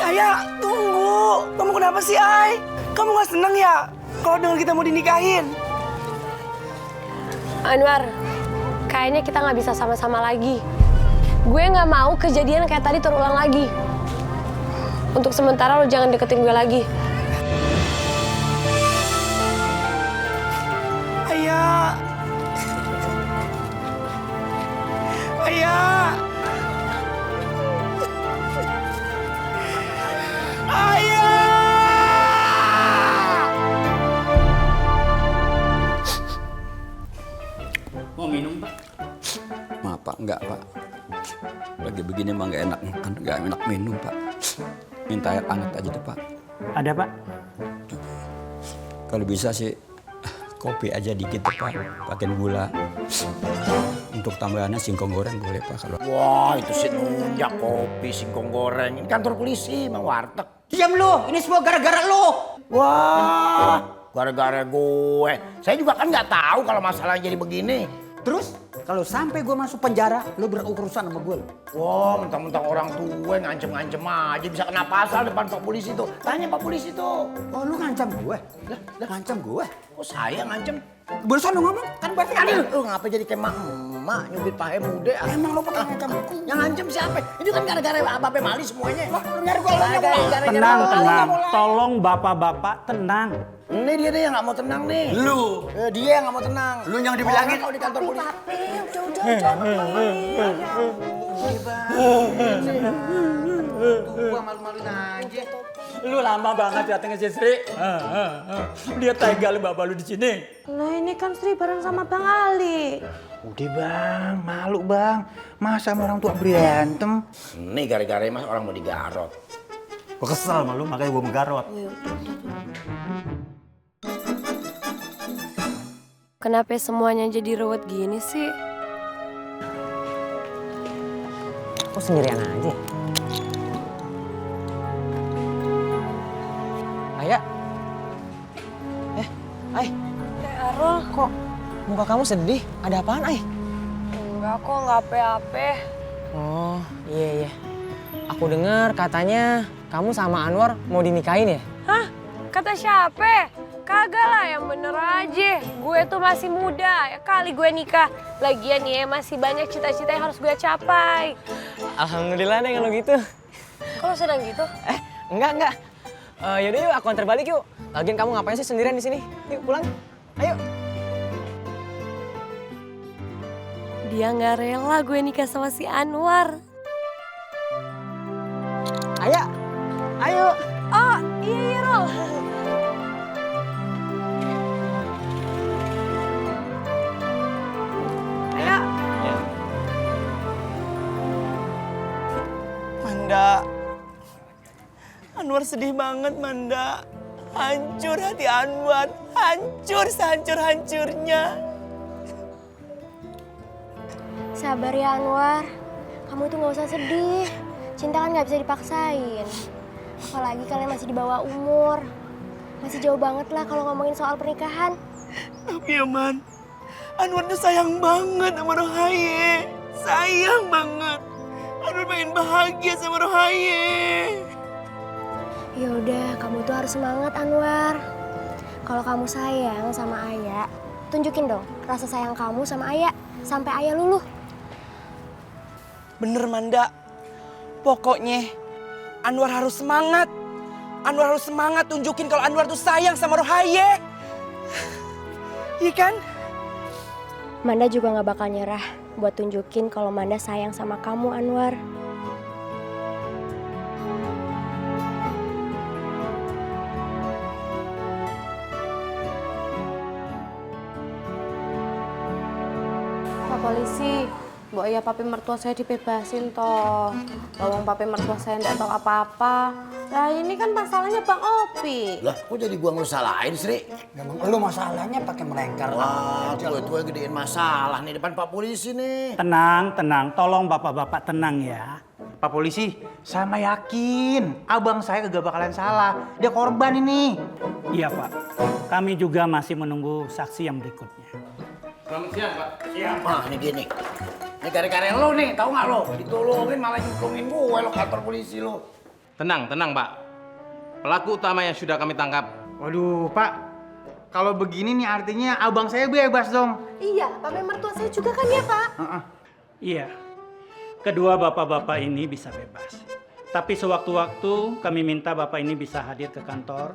Ayah, tunggu. Kamu kenapa sih, Ai? Kamu nggak seneng ya kalau dengan kita mau dinikahin? Anwar, kayaknya kita nggak bisa sama-sama lagi. Gue nggak mau kejadian kayak tadi terulang lagi. Untuk sementara lo jangan deketin gue lagi. Ayah. Mau minum, Pak? Maaf, Pak. Enggak, Pak. Lagi begini mah nggak enak minum, Pak. Minta air hangat aja tuh, Pak. Ada, Pak. Kalau bisa sih kopi aja dikit tuh, Pak. Pakai gula. Untuk tambahannya singkong goreng boleh, Pak, kalau. Wah, itu sih nunjak kopi, singkong goreng. Ini kantor polisi, emang warteg. Diam lu, ini semua gara-gara lu. Wah, gara-gara gue. Saya juga kan nggak tahu kalau masalahnya jadi begini. Terus, kalau sampai gue masuk penjara, lu berurusan sama gue. Wah, mentang-mentang orang tua ngancem-ngancem aja bisa kena pasal depan Pak Polisi tuh. Tanya Pak Polisi tuh. Oh, lu ngancam gue? Lah, ngancam gue? Oh, saya ngancem. Berusaha lu ngomong, kan berarti ada. Lu ngapa jadi kayak emak nyubit pahe muda? Emang lu pernah ngancam aku? Yang ngancem siapa? Itu kan gara-gara Bape Mali semuanya. Tenang. Tolong bapak-bapak tenang. Ini dia yang nggak mau tenang nih. Lu. Dia yang nggak mau tenang. Lu yang dibilangin. Kalau di kantor polisi. Udah. Gua malu-maluin aja. Lu lama banget datengnya si Sri. Dia tega lu bawa lu di sini. Nah ini kan Sri bareng sama Bang Ali. Udah bang, malu bang. Masa sama orang tua berantem? Ini gara-gara mas orang mau digarot. Gue kesel sama lu, makanya gue menggarot. Kenapa semuanya jadi ruwet gini sih? Kok sendirian aja? Ayah? Ay? Arul, kok muka kamu sedih? Ada apaan, Ay? Enggak kok, nggak apa-apa. Oh, iya. Aku dengar katanya kamu sama Anwar mau dinikahin ya? Hah? Kata siapa? Kagak lah, yang bener aja. Gue tuh masih muda, ya kali gue nikah. Lagian ya masih banyak cita-cita yang harus gue capai. Alhamdulillah deh kalau gitu. Kalau sedang gitu? Enggak. Yaudah yuk, aku antar balik yuk. Lagian kamu ngapain sih sendirian di sini? Yuk pulang. Ayo. Dia nggak rela gue nikah sama si Anwar. Ayo. Oh, iya Rol. Ayo. Manda. Anwar sedih banget, Manda. Hancur hati Anwar. Hancur sehancur-hancurnya. Sabar ya Anwar. Kamu tuh gak usah sedih. Cinta kan gak bisa dipaksain. Apalagi kalian masih di bawah umur. Masih jauh banget lah kalau ngomongin soal pernikahan. Tapi ya Man, Anwar tuh sayang banget sama Rohaye. Sayang banget. Anwar pengen bahagia sama Rohaye. Ya udah, kamu tuh harus semangat Anwar. Kalau kamu sayang sama Ayah, tunjukin dong rasa sayang kamu sama Ayah sampai Ayah luluh. Bener Manda. Pokoknya Anwar harus semangat. Anwar harus semangat tunjukin kalau Anwar tuh sayang sama Rohaye. Iya kan? Manda juga gak bakal nyerah buat tunjukin kalau Manda sayang sama kamu Anwar. Pak polisi, Mbok ya papi mertua saya dibebasin toh. Lawang papi mertua saya nggak tahu apa-apa. Nah ini kan masalahnya Bang Opi. Lah, kok jadi gua ngerusalahin, Sri? Memang lu masalahnya pakai melengkar. Wah, tua-tua gedein masalah nih depan Pak Polisi nih. Tenang. Tolong bapak-bapak tenang ya. Pak polisi, saya yakin abang saya kagak bakalan salah. Dia korban ini. Iya Pak, kami juga masih menunggu saksi yang berikutnya. Selamat siang, Pak. Nah, ini gini. Ini gara-gara lo nih, tahu nggak lo? Ditolongin malah nyemplungin gue lo kantor polisi lo. Tenang, Pak. Pelaku utama yang sudah kami tangkap. Waduh, Pak. Kalau begini nih artinya abang saya bebas dong. Iya, papi mertua saya juga kan ya Pak? Iya, kedua bapak-bapak ini bisa bebas. Tapi sewaktu-waktu kami minta bapak ini bisa hadir ke kantor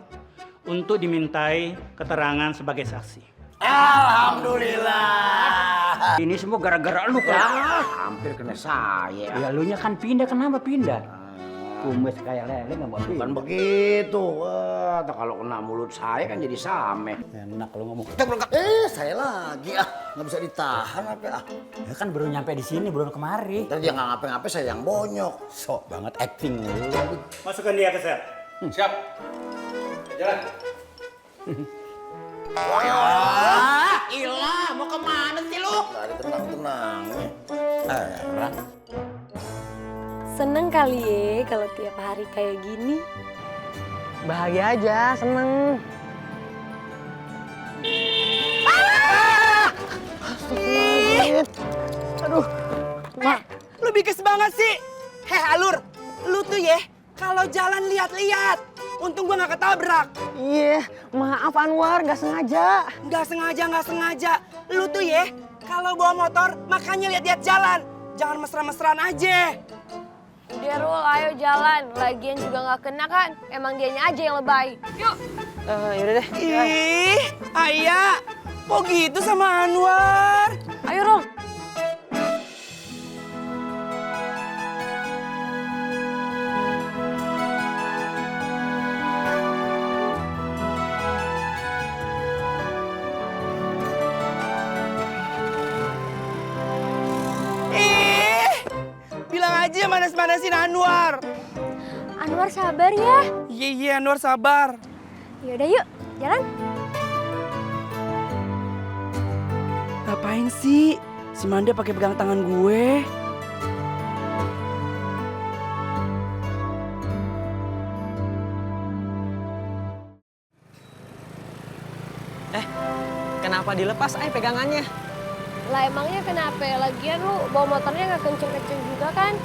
untuk dimintai keterangan sebagai saksi. Alhamdulillah. Ini semua gara-gara lu kan? Hampir kena saya. Ya lu nya kan pindah, kenapa pindah? Kumis kayak lele nggak mau pindah. Bukan begitu. Wah, kalau kena mulut saya kan jadi same. Enak kalau ngomong. Saya lagi nggak bisa ditahan apa Ya kan baru nyampe di sini, baru kemari. Tadi dia nggak ngapa-ngapa, saya yang bonyok. Sok banget acting lu. Masukkan dia ke sel. Siap. Jalan. Wah, ilah, mau kemana sih lu? Gak ada tenang-tenang. Seneng kali ya kalau tiap hari kayak gini. Bahagia aja, seneng. Aduh, Mak, lu bikes banget sih. Alur, lu tuh ya kalau jalan lihat-lihat. Untung gua nggak ketabrak. Iya, maaf Anwar, nggak sengaja. Nggak sengaja. Lu tuh ya kalau bawa motor makanya lihat-lihat jalan. Jangan mesra-mesraan aja. Udah Rul, ayo jalan. Lagian juga nggak kena kan. Emang dianya aja yang lebay. Yuk. Yaudah deh. Ih, Ayah, kok gitu sama Anwar? Ayo Rul. Gimana sih Anwar? Anwar sabar ya. Iya, Anwar sabar. Yaudah yuk, jalan. Ngapain sih? Si Manda pakai pegang tangan gue. Kenapa dilepas pegangannya? Lah emangnya kenapa? Lagian lu bawa motornya nggak kenceng-kenceng juga kan?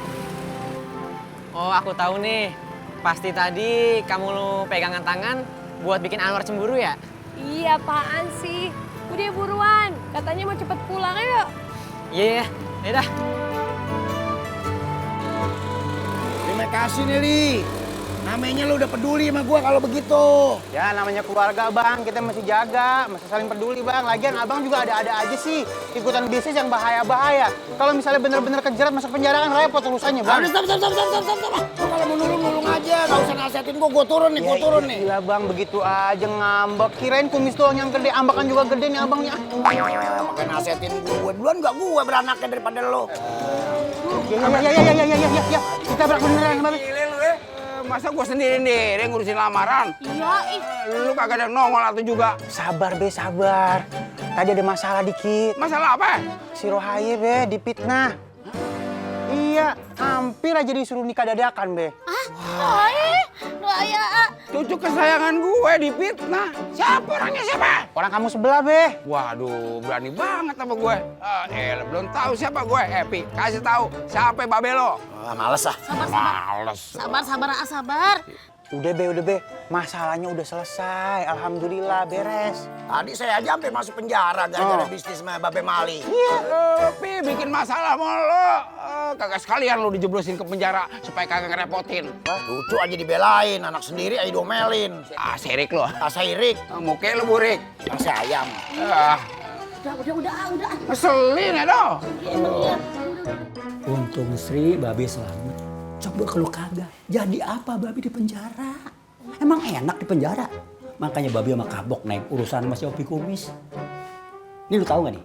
Oh, aku tahu nih. Pasti tadi kamu lu pegangan tangan buat bikin Anwar cemburu ya? Iya, apaan sih? Udah buruan, katanya mau cepet pulang, ayo. Iya, yaudah. Terima kasih Nelly. Namanya lu udah peduli sama gua kalau begitu. Ya namanya keluarga bang, kita mesti jaga, mesti saling peduli bang. Lagian abang juga ada-ada aja sih ikutan bisnis yang bahaya-bahaya. Kalau misalnya bener-bener kejerat masuk penjara kan repot urusannya bang. Stop. Lu kalau mau nulung aja, gak usah nasihatin gua turun nih, gua turun nih. Gila bang, begitu aja ngambek. Kirain kumis doang yang gede, ambekan juga gede nih abangnya. Makanya nasihatin gua duluan, gak gua beranaknya daripada lo. Ya, kita berak beneran bang. Masa gue sendiri ngurusin lamaran? Iya, Lu kagak ada nongol atau juga? Sabar be, sabar. Tadi ada masalah dikit. Masalah apa? Si Rohaye be, dipitnah. Iya, hampir aja disuruh nikah dadakan be. Rohaye, cucu kesayangan gue dipitnah. Siapa orangnya siapa? Orang kamu sebelah be. Waduh, berani banget sama gue. Belum tahu siapa gue. Pi, kasih tahu siapa Babelo. Males ah. Males. Sabar. Udah be. Masalahnya udah selesai. Alhamdulillah beres. Tadi saya aja sampai masuk penjara gara-gara bisnis sama Babe Mali. Iya. Pi, bikin masalah mulu. Kagak sekalian lu dijeblosin ke penjara supaya kagak ngerepotin. Lucu aja dibelain, anak sendiri aja domelin. Sirik lu. Sirik. Muka lu burik. Yang si ayam. Udah. Ngeselin ya dong. Untung Sri, Babe selamat. Coba kalau kagak, jadi apa Babe di penjara? Emang enak di penjara? Makanya Babe sama Kabok naik urusan masih Opi Kumis. Ini lu tahu gak nih?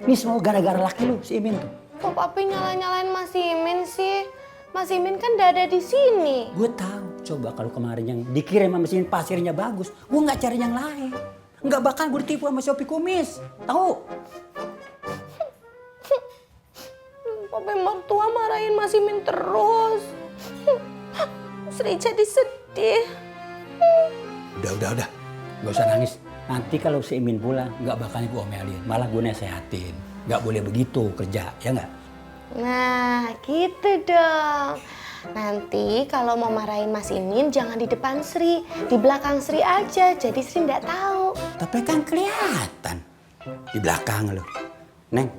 Ini semua gara-gara laki lu, si Imin tuh. Kok papi nyalain Mas Imin sih? Mas Imin kan udah ada di sini. Gue tahu. Coba kalau kemarin yang dikirim sama mesin pasirnya bagus, gue nggak cari yang lain. Nggak bakal gue ditipu sama si Opi Kumis. Tahu? Papi mertua marahin Mas Imin terus. Sri jadi sedih. Udah. Gak usah nangis. Nanti kalau si Imin pulang, nggak bakal gue omelin. Malah gue nasehatin. Nggak boleh begitu kerja, ya nggak? Nah, gitu dong. Nanti kalau mau marahin Mas Imin jangan di depan Sri, di belakang Sri aja. Jadi Sri nggak tahu. Tapi kan kelihatan di belakang lo. Neng,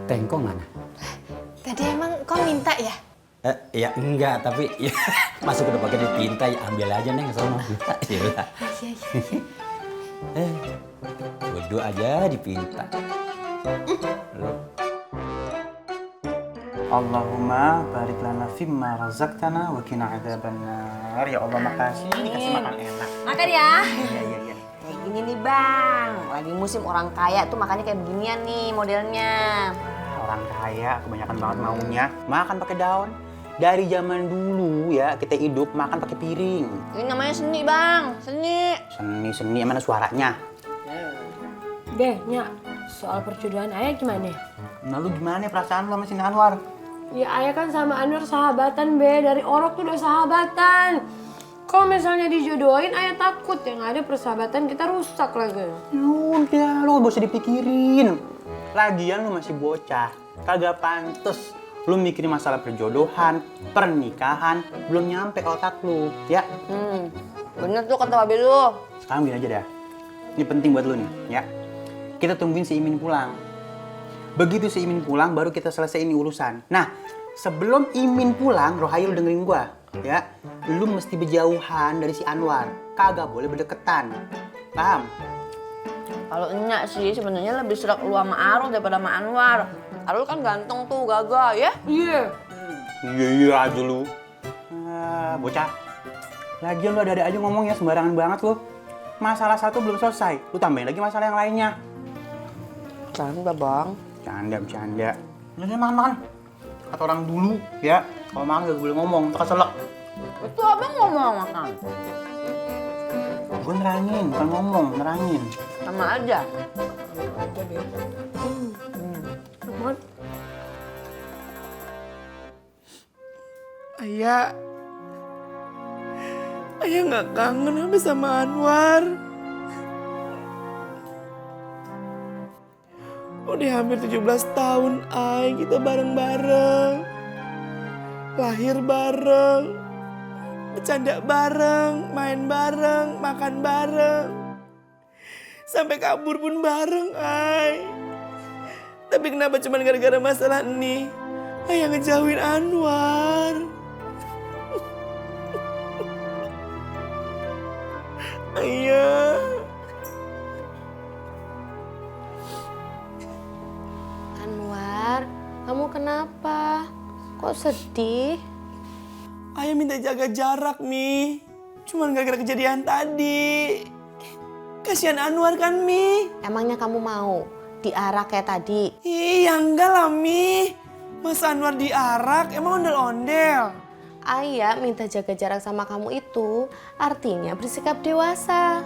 Tengkong mana? Tadi emang kau minta ya? Ya enggak, tapi ya, masuk udah pakai dipinta, ya ambil aja Neng sama. Iya. Bodoh aja dipinta. Allahumma barik lana fimma razaqtana wa qina adzabannar. Ya Allah, makasih dikasih makan enak. Makan ya. Iya. Kayak gini nih Bang, lagi musim orang kaya tuh makannya kayak beginian nih modelnya. Orang kaya kebanyakan banget maunya makan pakai daun. Dari zaman dulu ya kita hidup makan pakai piring. Ini namanya seni Bang, seni. Seni mana suaranya? Deh, Nyak, soal perjodohan Ayah gimana? Nah lu gimana perasaan lu sama si Anwar? Ya Ayah kan sama Anwar sahabatan, Be. Dari orok tuh udah sahabatan. Kalau misalnya dijodohin, Ayah takut yang ada persahabatan kita rusak lagi. Udah, lu gak usah dipikirin. Lagian lu masih bocah, kagak pantes. Lu mikirin masalah perjodohan, pernikahan, belum nyampe otak lu, ya? Bener tuh kata Babe lu. Sekarang gini aja dah. Ini penting buat lu nih, ya. Kita tungguin si Imin pulang. Begitu si Imin pulang, baru kita selesai ini urusan. Nah, sebelum Imin pulang, Rohaye lu dengerin gua, ya. Lu mesti berjauhan dari si Anwar. Kagak boleh berdeketan. Paham? Kalau enyak sih sebenarnya lebih serak lu sama Arul daripada sama Anwar. Arul kan ganteng tuh, gagah ya? Iya. Iya aja lu. Bocah. Lagian lu ada-ada aja ngomong ya, sembarangan banget lu. Masalah satu belum selesai, lu tambahin lagi masalah yang lainnya. Canda Bang. Bercanda. Udah makan. Kata orang dulu, ya. Kalau makan gak boleh ngomong, tak keselak. Itu abang ngomong makan. Gue nerangin, bukan ngomong, nerangin. Sama aja. Ayah nggak kangen apa sama Anwar. Udah hampir 17 tahun, Ay, kita bareng-bareng. Lahir bareng, bercanda bareng, main bareng, makan bareng. Sampai kabur pun bareng, Ay. Tapi kenapa cuma gara-gara masalah ini, Ayah ngejauhin Anwar. Ayah. Anwar, kamu kenapa? Kok sedih? Ayah minta jaga jarak, Mi. Cuman gara-gara kejadian tadi. Kasihan Anwar kan, Mi? Emangnya kamu mau diarak kayak tadi? Iya enggak lah, Mi. Masa Anwar diarak? Emang ondel-ondel? Ayah minta jaga jarak sama kamu itu artinya bersikap dewasa.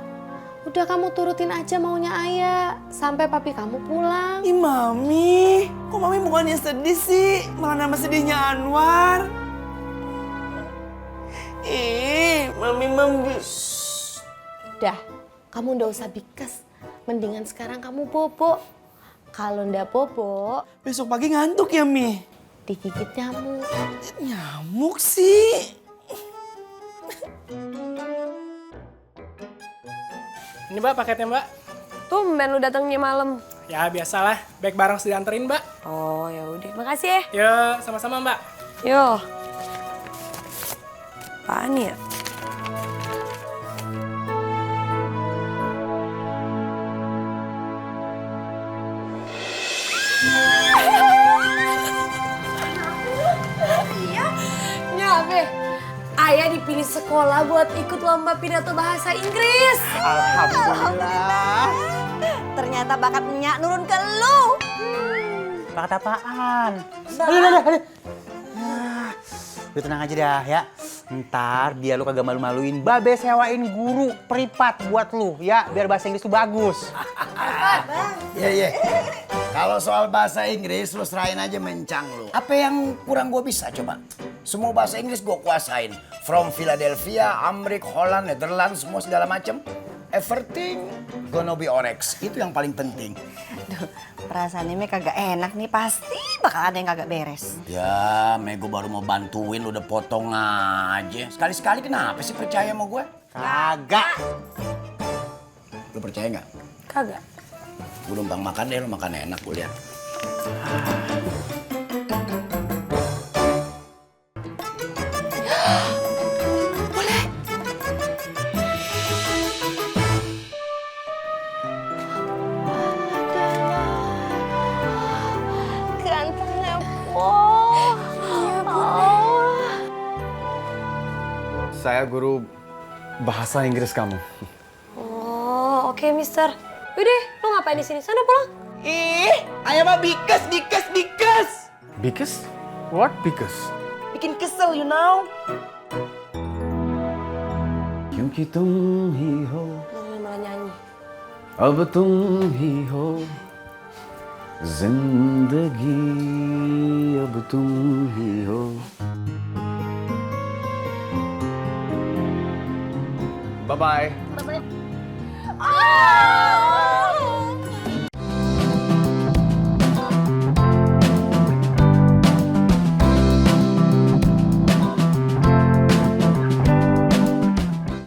Udah kamu turutin aja maunya Ayah sampai papi kamu pulang. Ih, Mami. Kok Mami bukannya sedih sih? Malah nambah sedihnya Anwar. Mami. Udah, kamu ndak usah bikes. Mendingan sekarang kamu bobo. Kalau ndak bobo, besok pagi ngantuk ya, Mi? Digigit nyamuk. Nyamuk sih? Ini Mbak paketnya Mbak. Tumben lu datangnya malam. Ya biasalah, baik barang sudah dianterin Mbak. Oh ya udah, makasih ya. Yo, sama-sama Mbak. Yo. Apaan ya? Nyabe, Ayah dipilih sekolah buat ikut lomba pidato bahasa Inggris. Alhamdulillah. Ternyata bakatnya nurun ke lu. Bakat apaan? Udah tenang aja dah ya. Ntar biar lu kagak malu-maluin, Babe sewain guru privat buat lu ya, biar bahasa Inggris tuh bagus. Iya. Kalau soal bahasa Inggris lu serahin aja mencang lu. Apa yang kurang gua bisa coba? Semua bahasa Inggris gua kuasain. From Philadelphia, Amerika, Holland, Netherlands, semua segala macem. Everything gonna be orex. Itu yang paling penting. Duh, perasaannya Mei kagak enak nih, pasti bakal ada yang kagak beres. Ya, Mei gua baru mau bantuin udah potong aja. Sekali-sekali kenapa sih percaya sama gue? Kagak. Lu percaya nggak? Kagak. Gue numpang makan deh, lu makan enak gue lihat. Boleh. Gantengnya Po. Saya guru bahasa Inggris kamu. Oh, oke, Mister. Udah, lu ngapain di sini? Sana pulang. Ih, Ayah mah bikes. Because? What because? Bikin kesel, you know. क्योंकि तुम ही हो, Malah nyanyi. अब तुम ही हो, जिंदगी अब तुम ही हो. Bye bye. Oh!